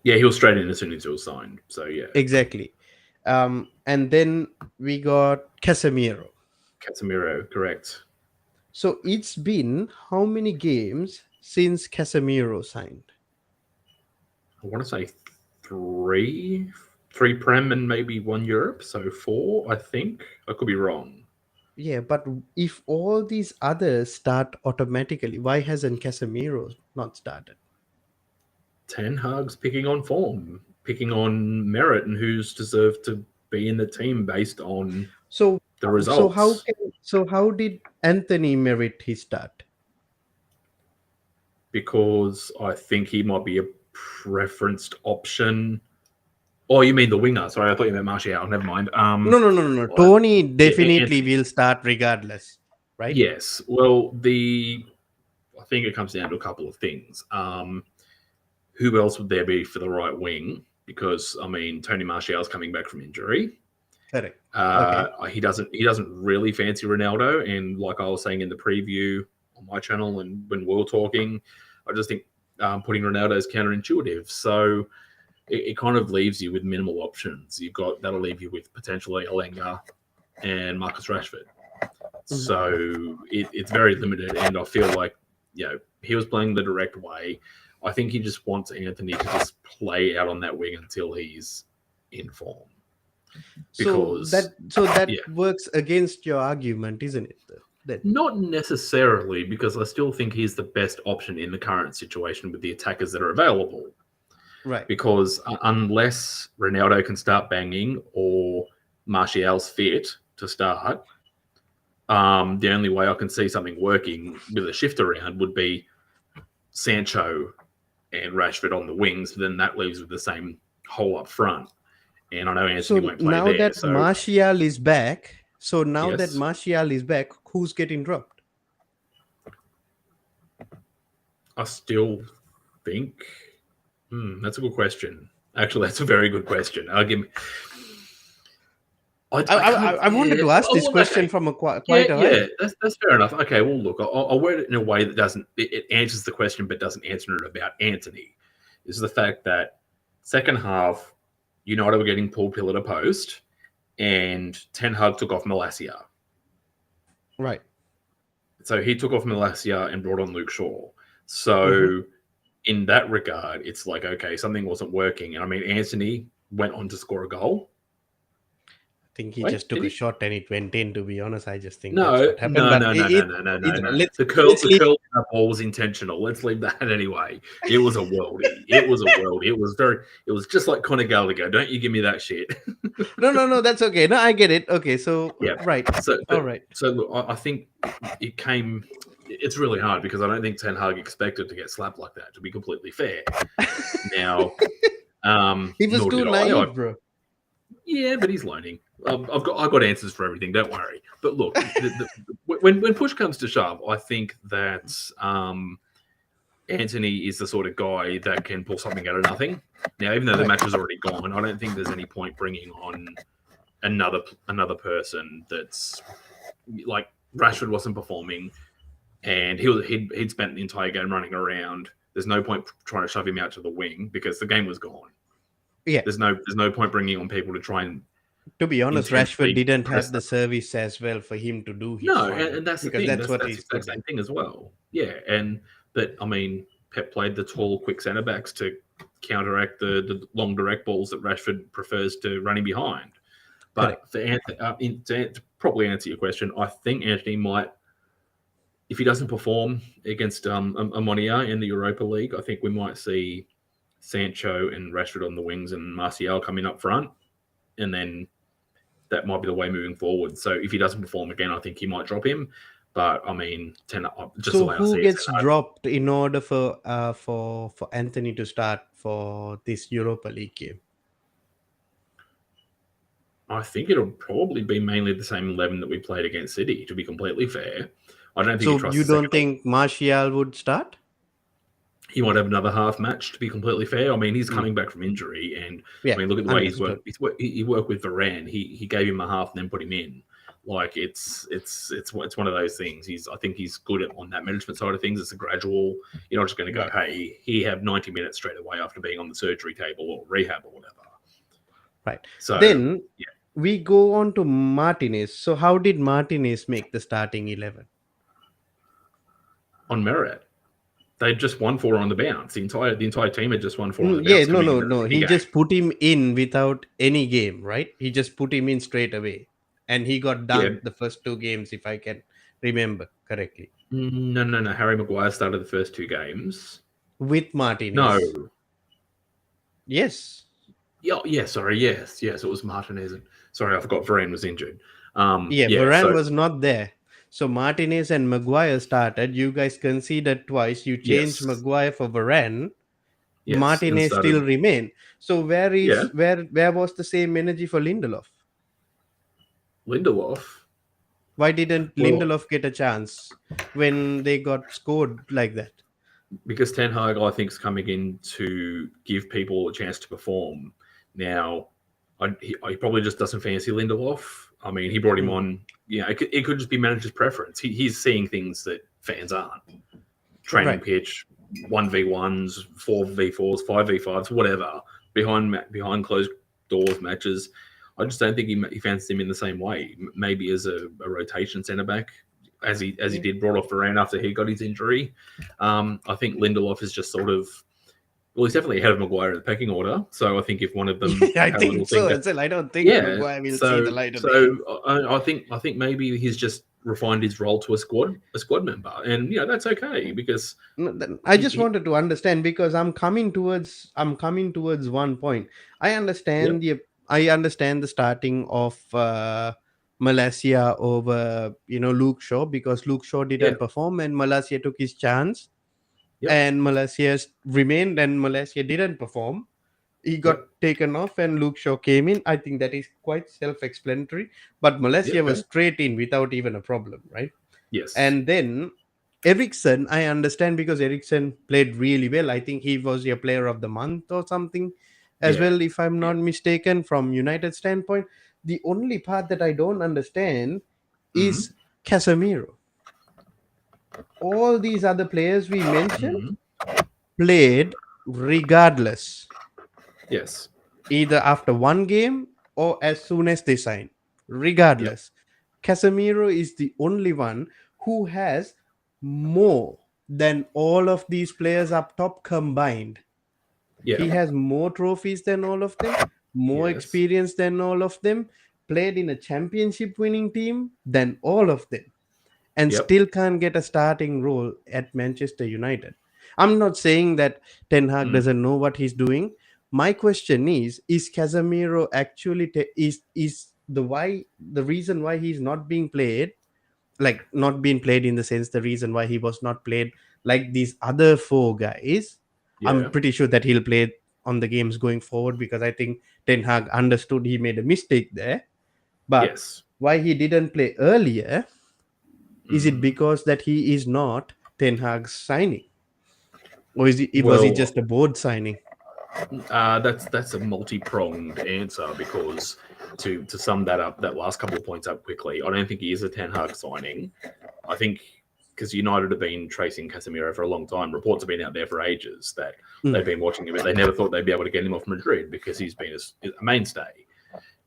S2: Yeah, he was straight in as soon as he was signed. So yeah,
S1: Exactly. And then we got Casemiro.
S2: Casemiro, correct.
S1: So it's been how many games since Casemiro signed?
S2: I want to say three Prem and maybe one Europe. So 4, I think. I could be wrong.
S1: Yeah, but if all these others start automatically, why hasn't Casemiro not started?
S2: Ten Hag's picking on form, picking on merit, and who's deserved to be in the team based on
S1: So
S2: the results.
S1: so how did Anthony merit his start?
S2: Because I think he might be a preferenced option. Oh, you mean the winger? Sorry, I thought you meant Martial. Never mind.
S1: No.
S2: Well,
S1: Tony definitely
S2: Anthony.
S1: will start regardless, right?
S2: Yes. Well, I think it comes down to a couple of things. Who else would there be for the right wing? Because I mean, Tony Martial's coming back from injury.
S1: Correct. Okay.
S2: He doesn't really fancy Ronaldo, and like I was saying in the preview on my channel and when we were talking, I just think putting Ronaldo is counterintuitive. So it kind of leaves you with minimal options. That'll leave you with potentially Alenga and Marcus Rashford. So it's very limited, and I feel like he was playing the direct way. I think he just wants Anthony to just play out on that wing until he's in form. Because
S1: that
S2: yeah.
S1: works against your argument, isn't it? That
S2: Not necessarily, because I still think he's the best option in the current situation with the attackers that are available.
S1: right.
S2: Because unless Ronaldo can start banging or Martial's fit to start, the only way I can see something working with a shift around would be Sancho and Rashford on the wings. But then that leaves with the same hole up front. And I know Anthony won't play
S1: now
S2: there.
S1: that
S2: So
S1: Martial is back,
S2: yes.
S1: who's getting dropped?
S2: I still think that's a good question. Actually, that's a very good question.
S1: I wanted to ask this question from quite a while.
S2: Yeah, that's fair enough. Okay, well, look, I'll word it in a way that it answers the question, but doesn't answer it about Anthony. Is the fact that second half, United were getting pulled pillar to post, and Ten Hag took off Malacia.
S1: Right.
S2: So he took off Malacia and brought on Luke Shaw. So in that regard, it's like, okay, something wasn't working. And I mean, Anthony went on to score a goal.
S1: I think he just took a shot and it went in, to be honest. I just think
S2: No.
S1: that's what happened.
S2: No. The curl ball was intentional. Let's leave that anyway. It was a worldie. It was just like Conor Gallagher. Don't you give me that shit.
S1: No, that's okay. No, I get it. Okay, so
S2: Yeah.
S1: right. All right.
S2: So look, I think it's really hard because I don't think Ten Hag expected to get slapped like that, to be completely fair. Now
S1: he was too naive, bro.
S2: Yeah, but he's learning. I've got answers for everything. Don't worry. But look, when push comes to shove, I think that Anthony is the sort of guy that can pull something out of nothing. Now, even though the match is already gone, I don't think there's any point bringing on another person that's like Rashford wasn't performing, and he'd spent the entire game running around. There's no point trying to shove him out to the wing because the game was gone.
S1: Yeah,
S2: there's no point bringing on people to try and.
S1: To be honest, Rashford didn't have the service as well for him to do his.
S2: And that's the thing. That's the exact same thing as well. Yeah, but I mean, Pep played the tall, quick centre backs to counteract the long direct balls that Rashford prefers to running behind. But for Anthony, to properly answer your question, I think Anthony might, if he doesn't perform against Ammonia in the Europa League, I think we might see Sancho and Rashford on the wings and Martial coming up front, and then that might be the way moving forward. So if he doesn't perform again, I think he might drop him. But I mean,
S1: who gets dropped in order for Anthony to start for this Europa League game?
S2: I think it'll probably be mainly the same 11 that we played against City, to be completely fair. I don't think he
S1: So
S2: trusts
S1: you
S2: the second.
S1: don't think Martial would start?
S2: He might have another half match, to be completely fair. I mean, he's
S1: Hmm.
S2: coming back from injury, and
S1: Yeah,
S2: I mean, look at the way he's
S1: understood.
S2: worked. He worked with Varane. He gave him a half and then put him in. Like it's one of those things. I think he's good on that management side of things. It's a gradual. You're not just going to go,
S1: Right.
S2: hey, he have 90 minutes straight away after being on the surgery table or rehab or whatever.
S1: Right.
S2: So
S1: Then
S2: yeah,
S1: we go on to Martinez. So how did Martinez make the starting 11?
S2: on merit, they just won 4 on the bounce. The entire team had just won 4 on the
S1: Yeah,
S2: bounce
S1: no,
S2: coming
S1: no,
S2: into
S1: no.
S2: the
S1: He
S2: game.
S1: just put him in without any game, right? He just put him in straight away. And he got dunked the first 2 games, if I can remember correctly.
S2: No. Harry Maguire started the first 2 games.
S1: With
S2: No.
S1: Martinez. Yes.
S2: Yeah. Sorry. Yes. It was Martinez. Sorry, I forgot Varane was injured.
S1: Yeah, Varane was not there. So Martinez and Maguire started. You guys conceded twice. You changed
S2: Yes.
S1: Maguire for Varane.
S2: Yes,
S1: Martinez
S2: and started,
S1: still remain. So where
S2: Yeah.
S1: was the same energy for Lindelof?
S2: Lindelof.
S1: Why didn't
S2: Well,
S1: Lindelof get a chance when they got scored like that?
S2: because Ten Hag, I think, is coming in to give people a chance to perform. Now, he probably just doesn't fancy Lindelof. I mean, he brought him on. Yeah, it could just be manager's preference. He's seeing things that fans aren't. Training
S1: Right.
S2: pitch, 1v1s, 4v4s, 5v5s, whatever, behind closed doors matches. I just don't think he fancies him in the same way. Maybe as a rotation centre back, as he did, brought off Varane after he got his injury. I think Lindelof is just sort of, well, he's definitely ahead of Maguire in the pecking order. So I think if one of them,
S1: I
S2: had a
S1: think
S2: little
S1: so.
S2: thinker-
S1: Until I don't think Maguire will see the light of day.
S2: So I think maybe he's just refined his role to a squad member, and that's okay because
S1: I just wanted to understand because I'm coming towards one point. I understand the starting of Malaysia over Luke Shaw because Luke Shaw didn't perform and Malaysia took his chance.
S2: Yep.
S1: And Malaysia remained and Malaysia didn't perform. He got taken off and Luke Shaw came in. I think that is quite self-explanatory. But Malaysia was straight in without even a problem, right?
S2: Yes.
S1: And then Ericsson, I understand because Ericsson played really well. I think he was your player of the month or something as well, if I'm not mistaken, from United standpoint. The only part that I don't understand is Casemiro. All these other players we mentioned played regardless.
S2: Yes.
S1: Either after one game or as soon as they sign. Regardless. Casemiro is the only one who has more than all of these players up top combined.
S2: Yeah.
S1: He has more trophies than all of them, more experience than all of them, played in a championship winning team than all of them, and still can't get a starting role at Manchester United. I'm not saying that Ten Hag doesn't know what he's doing. My question is Casemiro actually is the reason why he's not being played, like not being played in the sense the reason why he was not played like these other 4 guys? I'm pretty sure that he'll play on the games going forward because I think Ten Hag understood he made a mistake there. But why he didn't play earlier? Is it because that he is not Ten Hag's signing? Or was he just a board signing?
S2: That's a multi-pronged answer because to sum that last couple of points up quickly, I don't think he is a Ten Hag signing. I think because United have been tracing Casemiro for a long time. Reports have been out there for ages that they've been watching him, but they never thought they'd be able to get him off Madrid because he's been a mainstay.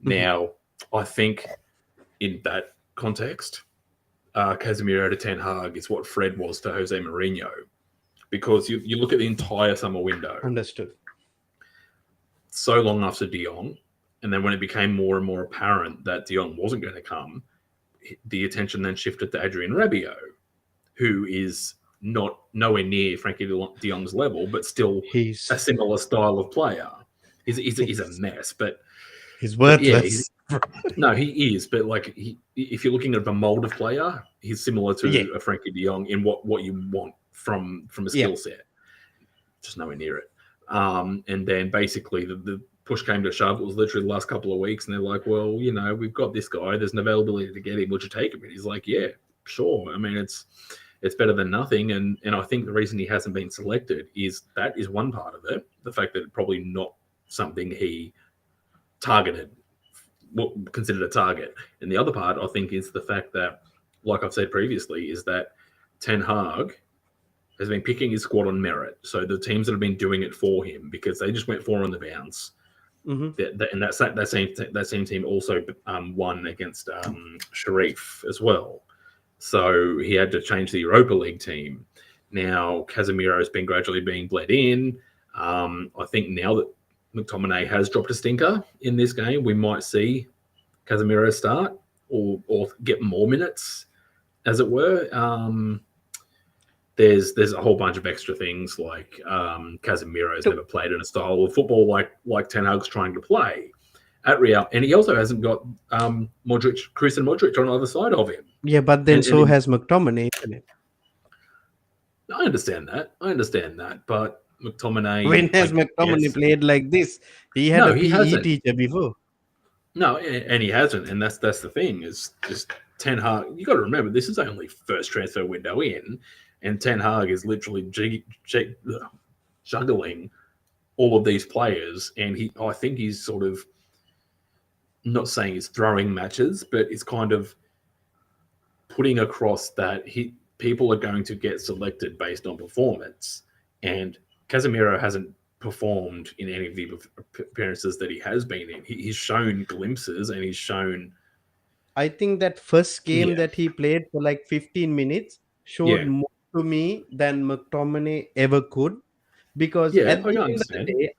S2: Now, I think in that context, Casemiro to Ten Hag is what Fred was to Jose Mourinho, because you look at the entire summer window.
S1: Understood.
S2: So long after De Jong, and then when it became more and more apparent that De Jong wasn't going to come, the attention then shifted to Adrian Rabiot, who is nowhere near Frankie De Jong's level, but still
S1: he's
S2: a similar style of player. He's a mess, but
S1: he's worthless.
S2: No, he is, but like if you're looking at the mold of player, he's similar to a Frankie De Jong in what you want from a skill set. Just nowhere near it. And then basically push came to shove, it was literally the last couple of weeks, and they're like, well, we've got this guy. There's an availability to get him. Would you take him? And he's like, yeah, sure. I mean, it's better than nothing. And I think the reason he hasn't been selected is one part of it. The fact that it's probably not something he targeted, considered a target. And the other part, I think, is the fact that, like I've said previously, is that Ten Hag has been picking his squad on merit. So the teams that have been doing it for him, because they just went 4 on the bounce. And that same team also won against Sharif as well. So he had to change the Europa League team. Now Casemiro has been gradually being bled in. I think now that McTominay has dropped a stinker in this game, we might see Casemiro start or get more minutes, as it were. There's a whole bunch of extra things like Casemiro's never played in a style of football like Ten Hag's trying to play at Real, and he also hasn't got Kroos and Modric on the other side of him.
S1: Yeah, but then has McTominay, isn't it?
S2: I understand that, but McTominay.
S1: When has McTominay played like this? He had a PE teacher before.
S2: No, and he hasn't, and that's the thing. Is just Ten Hag. You got to remember, this is only first transfer window in. And Ten Hag is literally juggling all of these players, and I think he's sort of not saying he's throwing matches, but it's kind of putting across that people are going to get selected based on performance, and Casemiro hasn't performed in any of the appearances that he has been in. He's shown glimpses, and he's shown.
S1: I think that first game that he played for like 15 minutes showed more to me than McTominay ever could, because at the end of the day,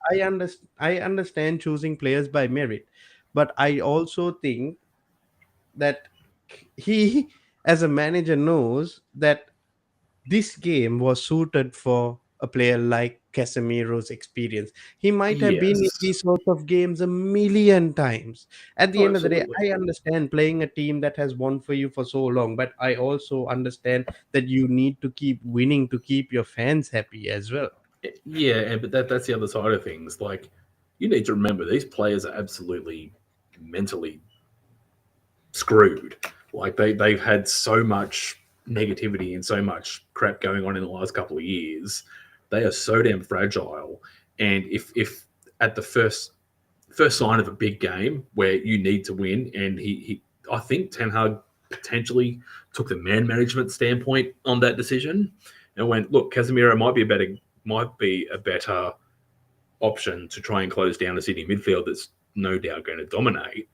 S1: I understand choosing players by merit, but I also think that he, as a manager, knows that this game was suited for a player like Casemiro's experience. He might have been in these sorts of games a million times. At the end of the day, I understand playing a team that has won for you for so long, but I also understand that you need to keep winning to keep your fans happy as well.
S2: Yeah, but that's the other side of things. Like, you need to remember, these players are absolutely mentally screwed. Like, they've had so much negativity and so much crap going on in the last couple of years. They are so damn fragile. And if at the first sign of a big game where you need to win, and I think Ten Hag potentially took the man management standpoint on that decision and went, look, Casemiro might be a better option to try and close down a City midfield that's no doubt going to dominate.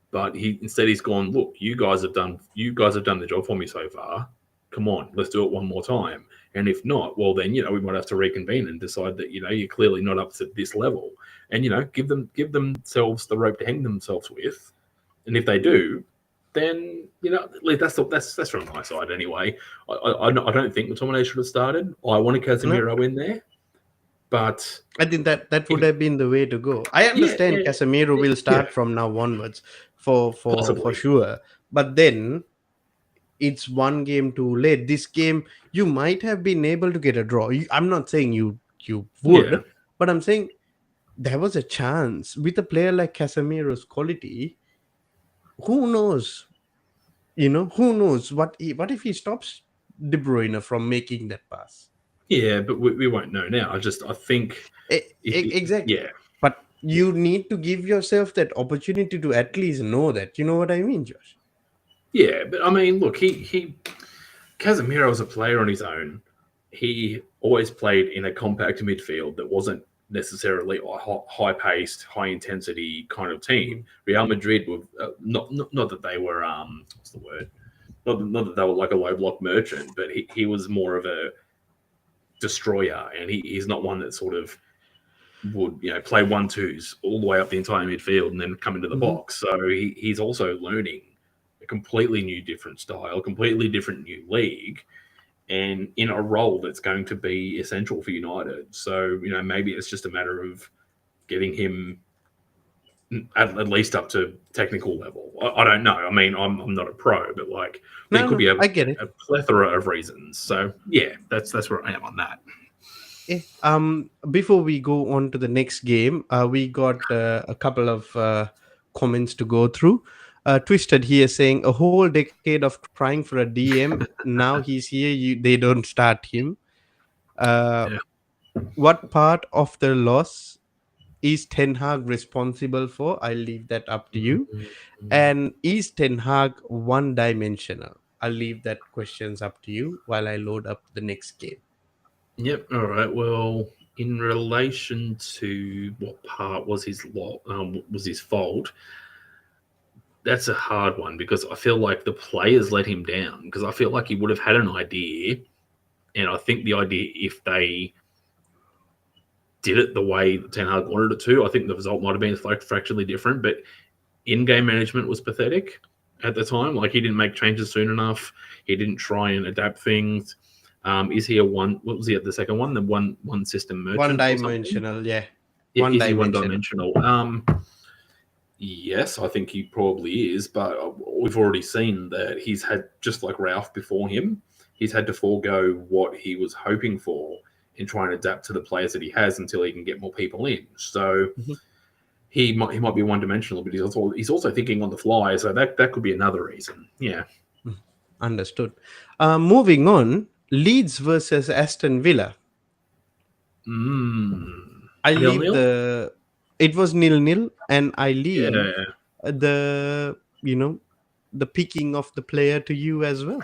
S2: But he's gone, look, you guys have done the job for me so far. Come on, let's do it one more time. And if not, well, then, we might have to reconvene and decide that, you're clearly not up to this level. And, give themselves the rope to hang themselves with. And if they do, then, that's from my side anyway. I don't think McTominay should have started. I wanted Casemiro in there. But
S1: I think that would have been the way to go. I understand Casemiro will start from now onwards for sure. But then it's one game too late. This game, you might have been able to get a draw. I'm not saying you would, but I'm saying there was a chance with a player like Casemiro's quality. Who knows? Who knows what if he stops De Bruyne from making that pass?
S2: Yeah, but we won't know now. I think
S1: exactly.
S2: Yeah,
S1: but you need to give yourself that opportunity to at least know that. You know what I mean, Josh?
S2: Yeah, but I mean, look, Casemiro was a player on his own. He always played in a compact midfield that wasn't necessarily a high-paced, high-intensity kind of team. Real Madrid were not that they were what's the word? Not that they were like a low-block merchant, but he was more of a destroyer, and he's not one that sort of would play 1-2s all the way up the entire midfield and then come into the box. So he's also learning a completely new different style, completely different new league, and in a role that's going to be essential for United. So maybe it's just a matter of getting him at least up to technical level. I don't know. I mean, I'm not a pro, but there could be
S1: I get it.
S2: a plethora of reasons. So yeah, that's where I am on that.
S1: Before we go on to the next game, we got a couple of comments to go through. Twisted here saying a whole decade of crying for a DM. Now he's here. They don't start him. Uh,
S2: Yeah.
S1: what part of the loss is Ten Hag responsible for? I'll leave that up to you. And is Ten Hag one dimensional? I'll leave that questions up to you while I load up the next game.
S2: Yep. All right. Well, in relation to what part was was his fault, that's a hard one because I feel like the players let him down because I feel like he would have had an idea, and I think the idea if they did it the way that Ten Hag wanted it to, I think the result might have been fractionally different. But in-game management was pathetic at the time. Like he didn't make changes soon enough. He didn't try and adapt things. Is he a one? What was he at the second one? The one system
S1: One
S2: merchant or something?
S1: dimensional, yeah.
S2: Is he one dimensional? Yes, I think he probably is. But we've already seen that he's had, just like Ralph before him, he's had to forego what he was hoping for in trying to adapt to the players that he has until he can get more people in. So he might be one dimensional, but he's also thinking on the fly. So that could be another reason. Yeah.
S1: Understood. Moving on, Leeds versus Aston Villa. I leave
S2: Nil-nil?
S1: the. It was 0-0, and I leave
S2: Yeah.
S1: the the picking of the player to you as well.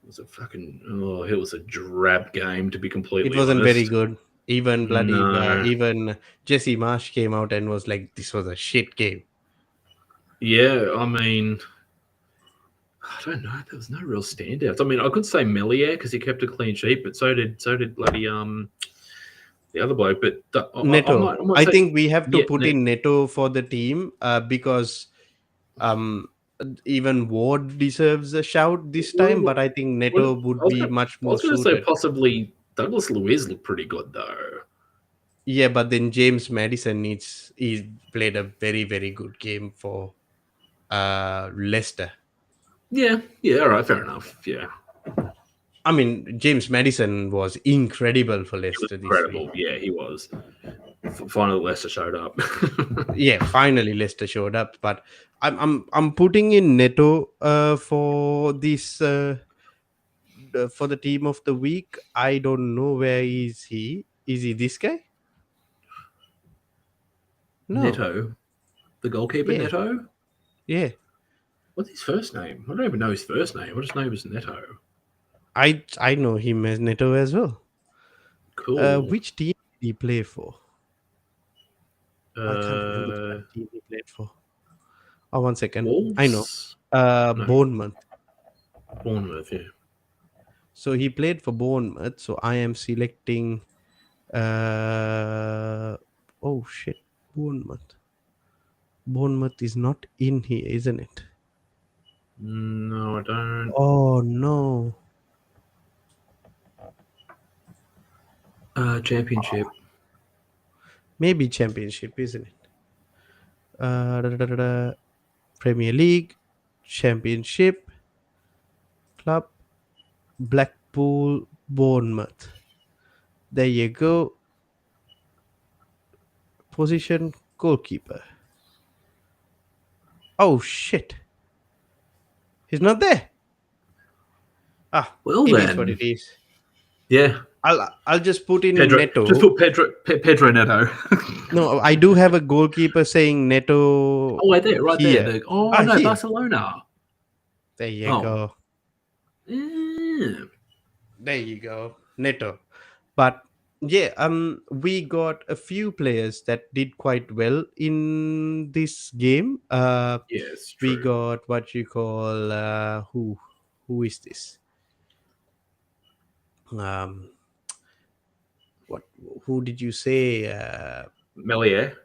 S2: It was a drab game, to be completely
S1: It wasn't
S2: honest.
S1: very good. Even
S2: No.
S1: even Jesse Marsh came out and was like, "This was a shit game."
S2: Yeah, I mean, I don't know. There was no real standouts. I mean, I could say Melier because he kept a clean sheet, but so did bloody the other bloke. But
S1: Neto.
S2: I might
S1: I
S2: say,
S1: think we have to
S2: yeah,
S1: put in Neto for the team because even Ward deserves a shout this time, but I think Neto would be much
S2: I
S1: more
S2: was going to say
S1: suited.
S2: possibly Douglas Luiz looked pretty good though.
S1: Yeah, but then James Madison he's played a very, very good game for Leicester.
S2: Yeah, all right, fair enough. Yeah,
S1: I mean, James Madison was incredible for
S2: he was
S1: Leicester this
S2: incredible.
S1: week.
S2: Yeah, he was. Finally, Leicester showed up.
S1: Yeah, finally Leicester showed up, but I'm putting in Neto for this for the team of the week. I don't know where is he. Is he this guy? No.
S2: Neto, the goalkeeper.
S1: Yeah.
S2: Neto.
S1: Yeah.
S2: What's his first name? I don't even know his first name. I just know him as Neto.
S1: I know him as Neto as well.
S2: Cool.
S1: Which team did he play for? I can't remember what team he played for. Oh, 1 second.
S2: Wolves?
S1: I know.
S2: No.
S1: Bournemouth.
S2: Bournemouth, yeah.
S1: So he played for Bournemouth. So I am selecting. Oh shit, Bournemouth. Bournemouth is not in here, isn't it?
S2: No, I don't.
S1: Oh no.
S2: Championship.
S1: Maybe Championship, isn't it? Premier League, Championship, Club, Blackpool, Bournemouth. There you go. Position, goalkeeper. Oh shit. He's not there.
S2: Well
S1: it
S2: then.
S1: is what it is.
S2: Yeah.
S1: I'll just put in
S2: Pedro.
S1: Neto.
S2: Just put Pedro Neto.
S1: No, I do have a goalkeeper saying Neto.
S2: Oh, right there, right
S1: here.
S2: there. No,
S1: here.
S2: Barcelona.
S1: There you go. There you go, Neto. But yeah, we got a few players that did quite well in this game.
S2: Yes,
S1: we
S2: true.
S1: got what you call who is this? Who did you say?
S2: Melier.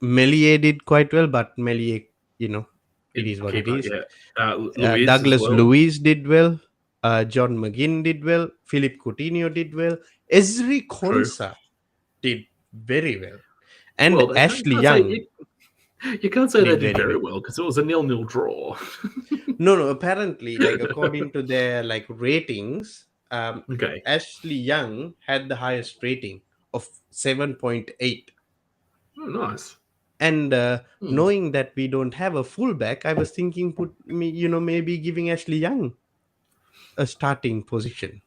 S1: Melier did quite well, but Melier, it is what it is.
S2: Yeah. Luiz
S1: Douglas
S2: as well.
S1: Luiz did well. John McGinn did well. Philip Coutinho did well. Ezri Konsa did very well. And Ashley Young.
S2: You can't say they did very well because it was a 0-0 draw.
S1: No, apparently, like according to their like ratings, Um,
S2: Okay.
S1: Ashley Young had the highest rating of 7.8.
S2: Oh, nice.
S1: And
S2: Hmm.
S1: knowing that we don't have a fullback, I was thinking maybe giving Ashley Young a starting position.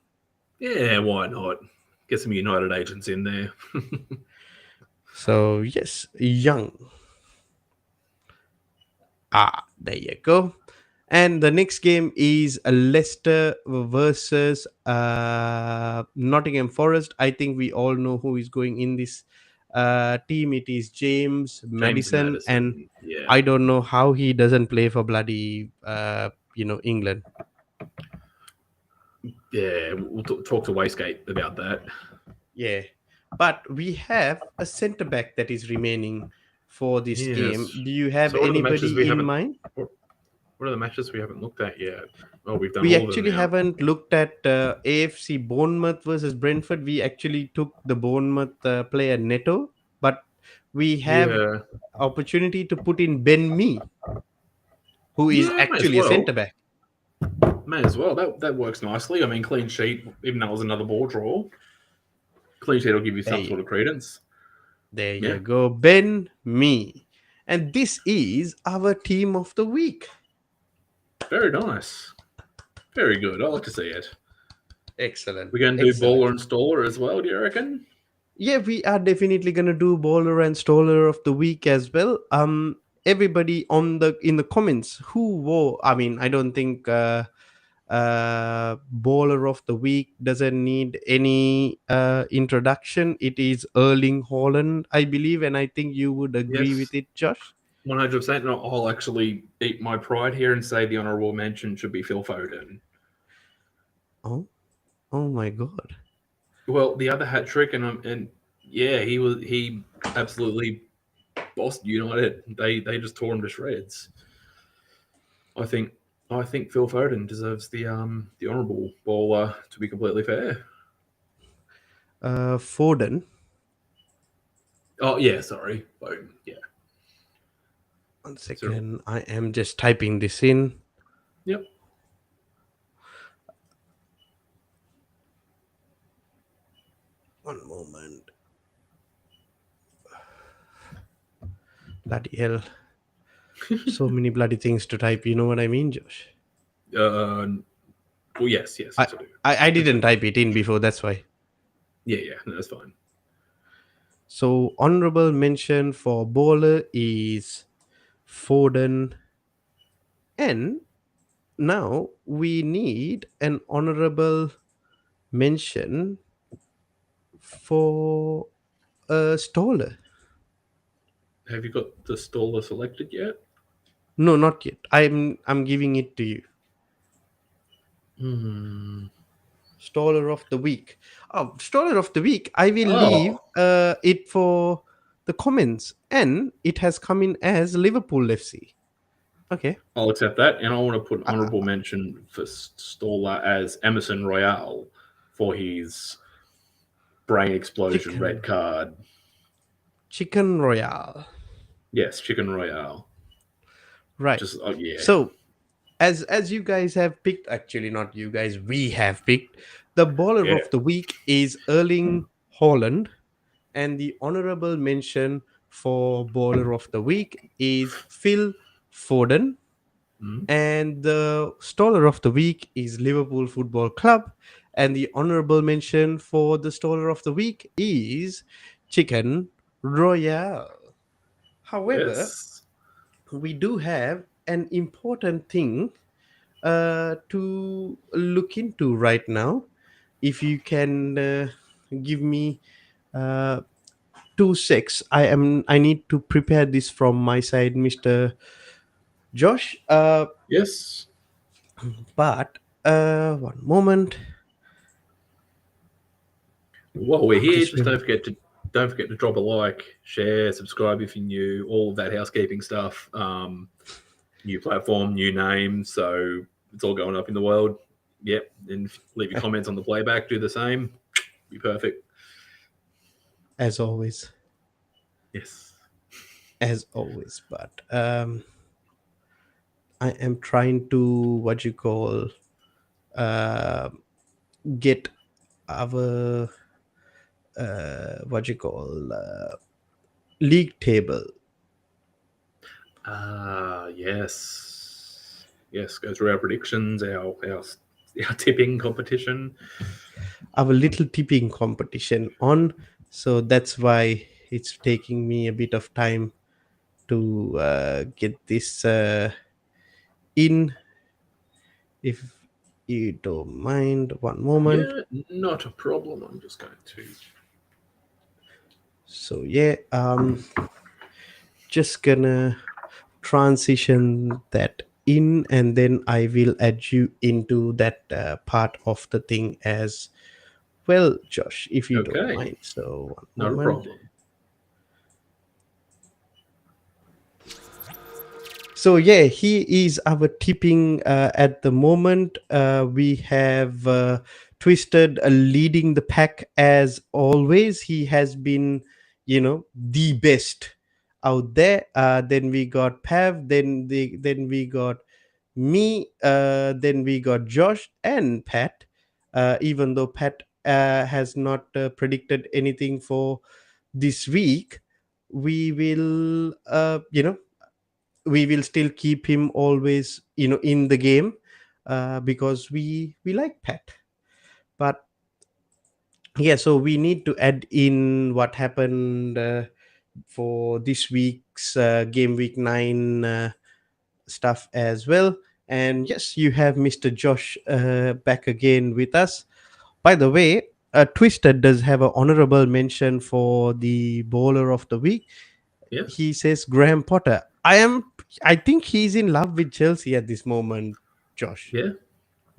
S2: Yeah, why not? Get some United agents in there.
S1: So yes, Young. There you go. And the next game is Leicester versus Nottingham Forest. I think we all know who is going in this team. It is James
S2: James
S1: Madison, and
S2: Madison. Yeah.
S1: I don't know how he doesn't play for bloody England.
S2: Yeah, we'll talk to Wastegate about that.
S1: Yeah, but we have a centre back that is remaining for this game.
S2: Yes.
S1: Do you have
S2: So what are the matches we
S1: anybody in
S2: haven't?
S1: mind?
S2: What are the matches we haven't looked at yet? Oh, we've done
S1: We
S2: all of them
S1: actually
S2: now.
S1: haven't looked at AFC Bournemouth versus Brentford. We actually took the Bournemouth player Neto, but we have
S2: Yeah.
S1: opportunity to put in Ben Mee, who is
S2: Yeah, may as
S1: actually a
S2: well.
S1: centre back.
S2: May as well. That works nicely. I mean, clean sheet, even though it was another ball draw, clean sheet will give you some
S1: Hey,
S2: sort of credence.
S1: there
S2: Yeah.
S1: you go, Ben Mee, and this is our team of the week.
S2: Very nice. Very good. I like to see it.
S1: Excellent,
S2: We're going to do
S1: excellent.
S2: baller and staller as well, do you reckon?
S1: Yeah, we are definitely gonna do bowler and stoller of the week as well. Everybody in the comments who wore. I mean, I don't think bowler of the week doesn't need any introduction. It is Erling Haaland, I believe, and I think you would agree
S2: Yes.
S1: with it, Josh.
S2: 100%. And I'll actually eat my pride here and say the honourable mention should be Phil Foden.
S1: Oh, oh my God.
S2: Well, the other hat trick, and yeah, he absolutely bossed United. They just tore him to shreds. I think I think Phil Foden deserves the honourable bowler. To be completely fair.
S1: Foden.
S2: Oh yeah, sorry, Foden. Yeah.
S1: 1 second. I am just typing this in.
S2: Yep.
S1: One moment. Bloody hell. So many bloody things to type. You know what I mean, Josh?
S2: Well, yes,
S1: I,
S2: I do.
S1: I didn't type it in before. That's why.
S2: Yeah, no, that's fine.
S1: So honorable mention for bowler is Foden, and now we need an honorable mention for a stoller.
S2: Have you got the staller selected yet?
S1: No, not yet. I'm giving it to you.
S2: Hmm.
S1: Stoller of the week. Oh, stoller of the week. I will leave
S2: Oh,
S1: it for the comments, and it has come in as Liverpool FC. Okay.
S2: I'll accept that, and I want to put
S1: Uh,
S2: honourable mention for Staller as Emerson Royale for his brain explosion red
S1: chicken,
S2: card.
S1: chicken royale.
S2: Yes, Chicken Royale.
S1: Right.
S2: Just oh yeah,
S1: So as you guys have picked, actually not you guys, we have picked the bowler
S2: yeah.
S1: of the week is Erling Haaland, and the honorable mention for bowler of the week is Phil Foden,
S2: Mm,
S1: and the stoller of the week is Liverpool Football Club, and the honorable mention for the stoller of the week is Chicken Royale. However,
S2: yes.
S1: we do have an important thing to look into right now. If you can give me uh, 2 secs, I need to prepare this from my side, Mr. Josh.
S2: Yes.
S1: But one moment.
S2: While we're here,
S1: Just
S2: just
S1: been
S2: don't forget to drop a like, share, subscribe if you're new, all of that housekeeping stuff. New platform, new name, so it's all going up in the world. Yep, and leave your comments on the playback. Do the same. Be perfect.
S1: as always,
S2: Yes.
S1: but I am trying to what you call uh, get our what you call league table.
S2: Yes. Go through our predictions, our tipping competition.
S1: Our little tipping competition on. So that's why it's taking me a bit of time to get this in. If you don't mind, one moment.
S2: Yeah, not a problem. I'm just going to.
S1: So yeah, just gonna transition that in, and then I will add you into that part of the thing as well, Josh, if you don't
S2: Okay,
S1: mind. So one
S2: not a
S1: moment.
S2: problem.
S1: So yeah, he is our tipping at the moment. We have Twisted leading the pack as always. He has been, the best out there. Then we got Pav. Then we got me. Then we got Josh and Pat. Even though Pat has not predicted anything for this week, we will, we will still keep him always, in the game, because we like Pat. But yeah, so we need to add in what happened for this week's game week 9 stuff as well. And yes, you have Mr. Josh back again with us. By the way, Twister does have an honorable mention for the bowler of the week.
S2: Yes.
S1: He says Graham Potter. I think he's in love with Chelsea at this moment, Josh.
S2: Yeah.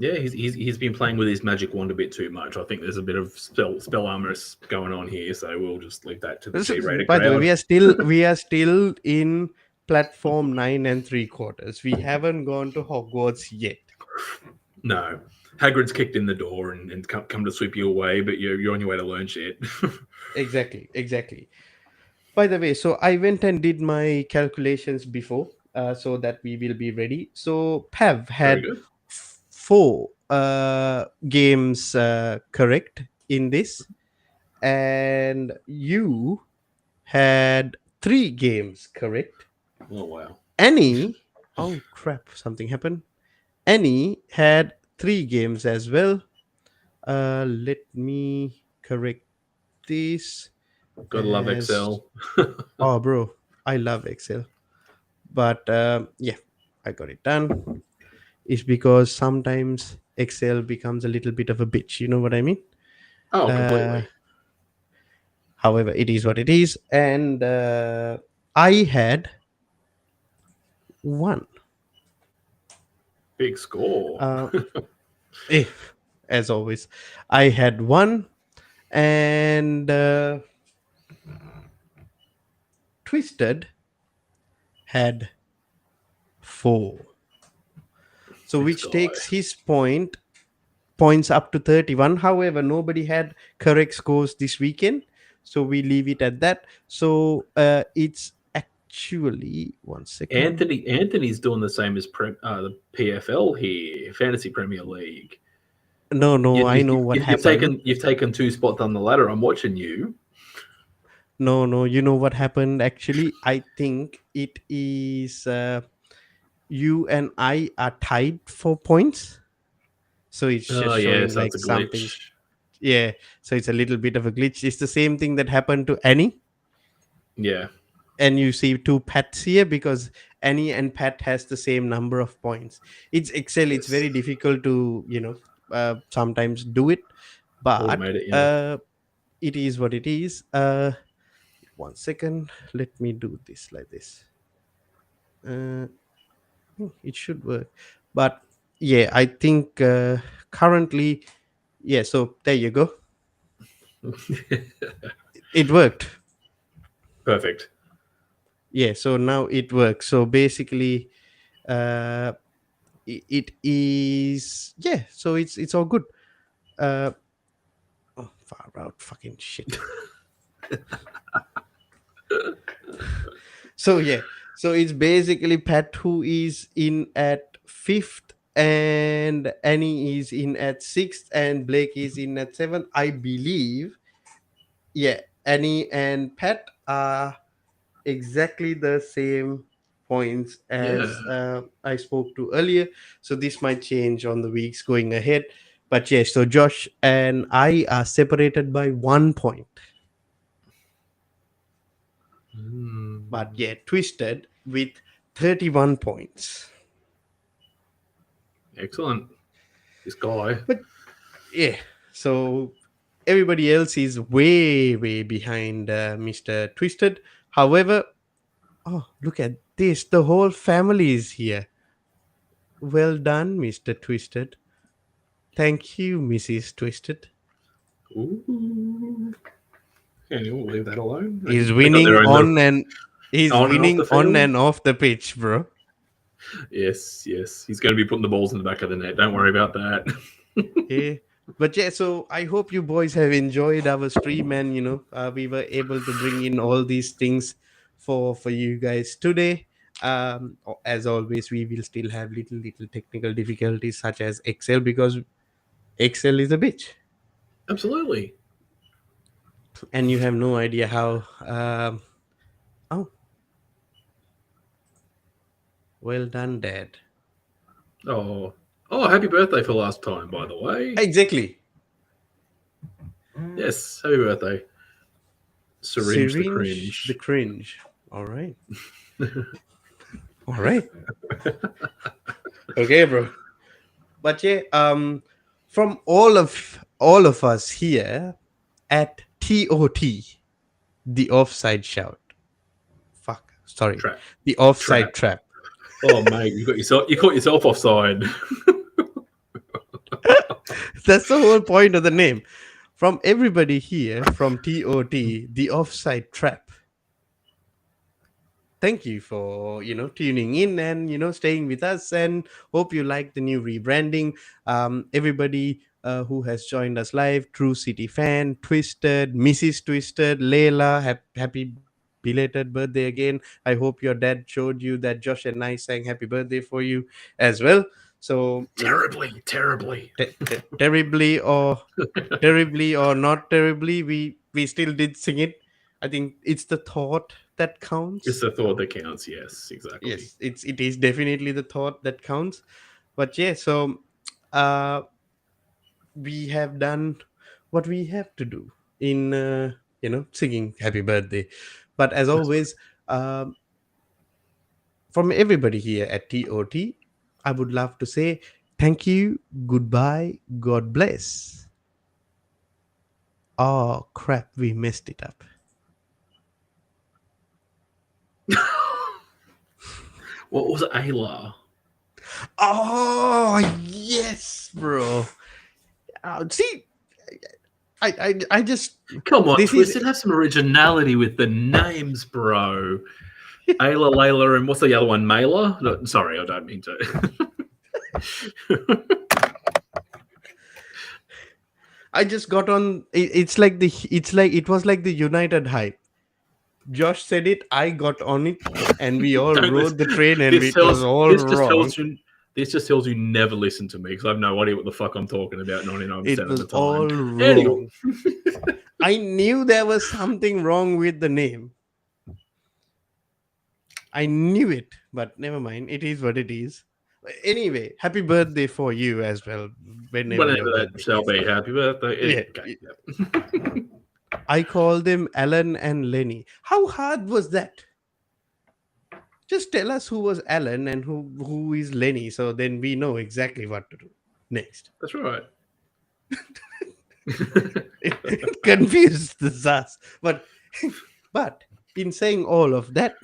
S2: He's been playing with his magic wand a bit too much. I think there's a bit of spell armorous going on here, so we'll just leave that to the G-rated
S1: By the way,
S2: crowd.
S1: we are still in platform 9 3/4. We haven't gone to Hogwarts yet.
S2: No, Hagrid's kicked in the door and come to sweep you away, but you're on your way to learn shit.
S1: Exactly. By the way, so I went and did my calculations before, so that we will be ready. So Pav
S2: Very
S1: had
S2: good.
S1: 4 games correct in this, and you had 3 games correct.
S2: Oh wow.
S1: Annie, oh crap, something happened. Annie had 3 games as well. Let me correct this.
S2: Gotta love
S1: As
S2: Excel.
S1: oh, bro, I love Excel, but yeah, I got it done. It's because sometimes Excel becomes a little bit of a bitch. You know what I mean?
S2: Oh,
S1: Uh,
S2: completely.
S1: however, it is what it is, and I had 1.
S2: Big score.
S1: Uh, if, as always, I had 1, and Twisted had 4. So
S2: This
S1: which
S2: guy.
S1: takes his points up to 31. However, nobody had correct scores this weekend, so we leave it at that. So it's actually, one second.
S2: Anthony's doing the same as the PFL here, Fantasy Premier League.
S1: No, I know what happened.
S2: You've taken 2 spots on the ladder. I'm watching you.
S1: No, you know what happened actually. I think it is you and I are tied for points, so it's
S2: Oh
S1: just
S2: yeah,
S1: showing
S2: so
S1: like
S2: it's a
S1: something.
S2: glitch.
S1: Yeah, so it's a little bit of a glitch. It's the same thing that happened to Annie.
S2: Yeah.
S1: And you see 2 Pats here because Annie and Pat has the same number of points. It's Excel. It's
S2: Yes.
S1: very difficult to sometimes do it, but
S2: Automate it, yeah.
S1: it is what it is. One second, let me do this like this. It should work, but yeah, I think currently, yeah. So there you go. It worked.
S2: Perfect.
S1: Yeah, so now it works. So basically, uh it is, yeah, so it's all good. uh oh, far out, fucking shit. So yeah, so it's basically Pat who is in at 5th, and Annie is in at 6th, and Blake is in at 7th. I believe, yeah, Annie and Pat are exactly the same points
S2: Yeah.
S1: as I spoke to earlier. So this might change on the weeks going ahead. But yes, so Josh and I are separated by 1 point. But yeah, Twisted with 31 points.
S2: Excellent. This guy.
S1: But yeah, so everybody else is way, way behind Mr. Twisted. However, oh, look at this. The whole family is here. Well done, Mr. Twisted. Thank you, Mrs. Twisted.
S2: Ooh. Yeah, we'll leave that alone.
S1: He's
S2: They got
S1: winning
S2: their own little-
S1: on and he's
S2: on and off
S1: winning
S2: the
S1: on
S2: field?
S1: and off the pitch, bro.
S2: Yes, yes. He's going to be putting the balls in the back of the net. Don't worry about that.
S1: Yeah. But yeah, so I hope you boys have enjoyed our stream, and we were able to bring in all these things for you guys today. As always, we will still have little technical difficulties such as Excel, because Excel is a bitch,
S2: Absolutely.
S1: and you have no idea how. Oh, well done, Dad.
S2: Oh, happy birthday for last time, by the way.
S1: Exactly.
S2: Yes, happy birthday. Syringe the
S1: Syringe
S2: cringe.
S1: the cringe. All right. All right. Okay, bro. But yeah, from all of us here at TOT, the offside shout. Fuck. Sorry.
S2: Trap.
S1: The offside trap.
S2: Oh mate, you caught yourself offside.
S1: That's the whole point of the name. From everybody here from TOT, the offside trap. Thank you for tuning in and staying with us, and hope you like the new rebranding. Everybody who has joined us live, True City Fan, Twisted, Mrs. Twisted, Layla, happy belated birthday again. I hope your dad showed you that Josh and I sang happy birthday for you as well. So
S2: terribly
S1: terribly or not terribly, we still did sing it. I think it's the thought that counts.
S2: It's the thought that counts. Yes, exactly.
S1: Yes, it is definitely the thought that counts. But yeah, so we have done what we have to do in singing happy birthday. But as always, from everybody here at TOT, I would love to say thank you, goodbye, God bless. Oh crap, we messed it up.
S2: What was Ayla?
S1: Oh yes, bro. See, I just
S2: Come on,
S1: This is-
S2: Twisted, have some originality with the names, bro. Ayla, Layla, and what's the other one? Mailer? No, sorry, I don't mean to.
S1: I just got on. It was like the United hype. Josh said it, I got on it, and we all
S2: Don't
S1: rode the
S2: listen.
S1: train, and it was all wrong.
S2: This just tells you never listen to me because I have no idea what the fuck I'm talking about 99%
S1: It
S2: of
S1: was
S2: the time.
S1: all wrong.
S2: Anyway.
S1: I knew there was something wrong with the name. I knew it, but never mind. It is what it is. Anyway, happy birthday for you as well. Whenever your
S2: Whenever that
S1: birthday
S2: shall
S1: is.
S2: be, happy birthday.
S1: Yeah.
S2: Okay, yeah.
S1: I call them Alan and Lenny. How hard was that? Just tell us who was Alan and who is Lenny, so then we know exactly what to do next.
S2: That's right.
S1: It confused us. But in saying all of that,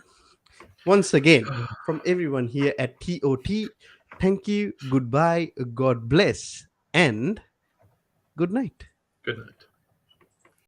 S1: once again, from everyone here at TOT, thank you, goodbye, God bless, and good night.
S2: Good night.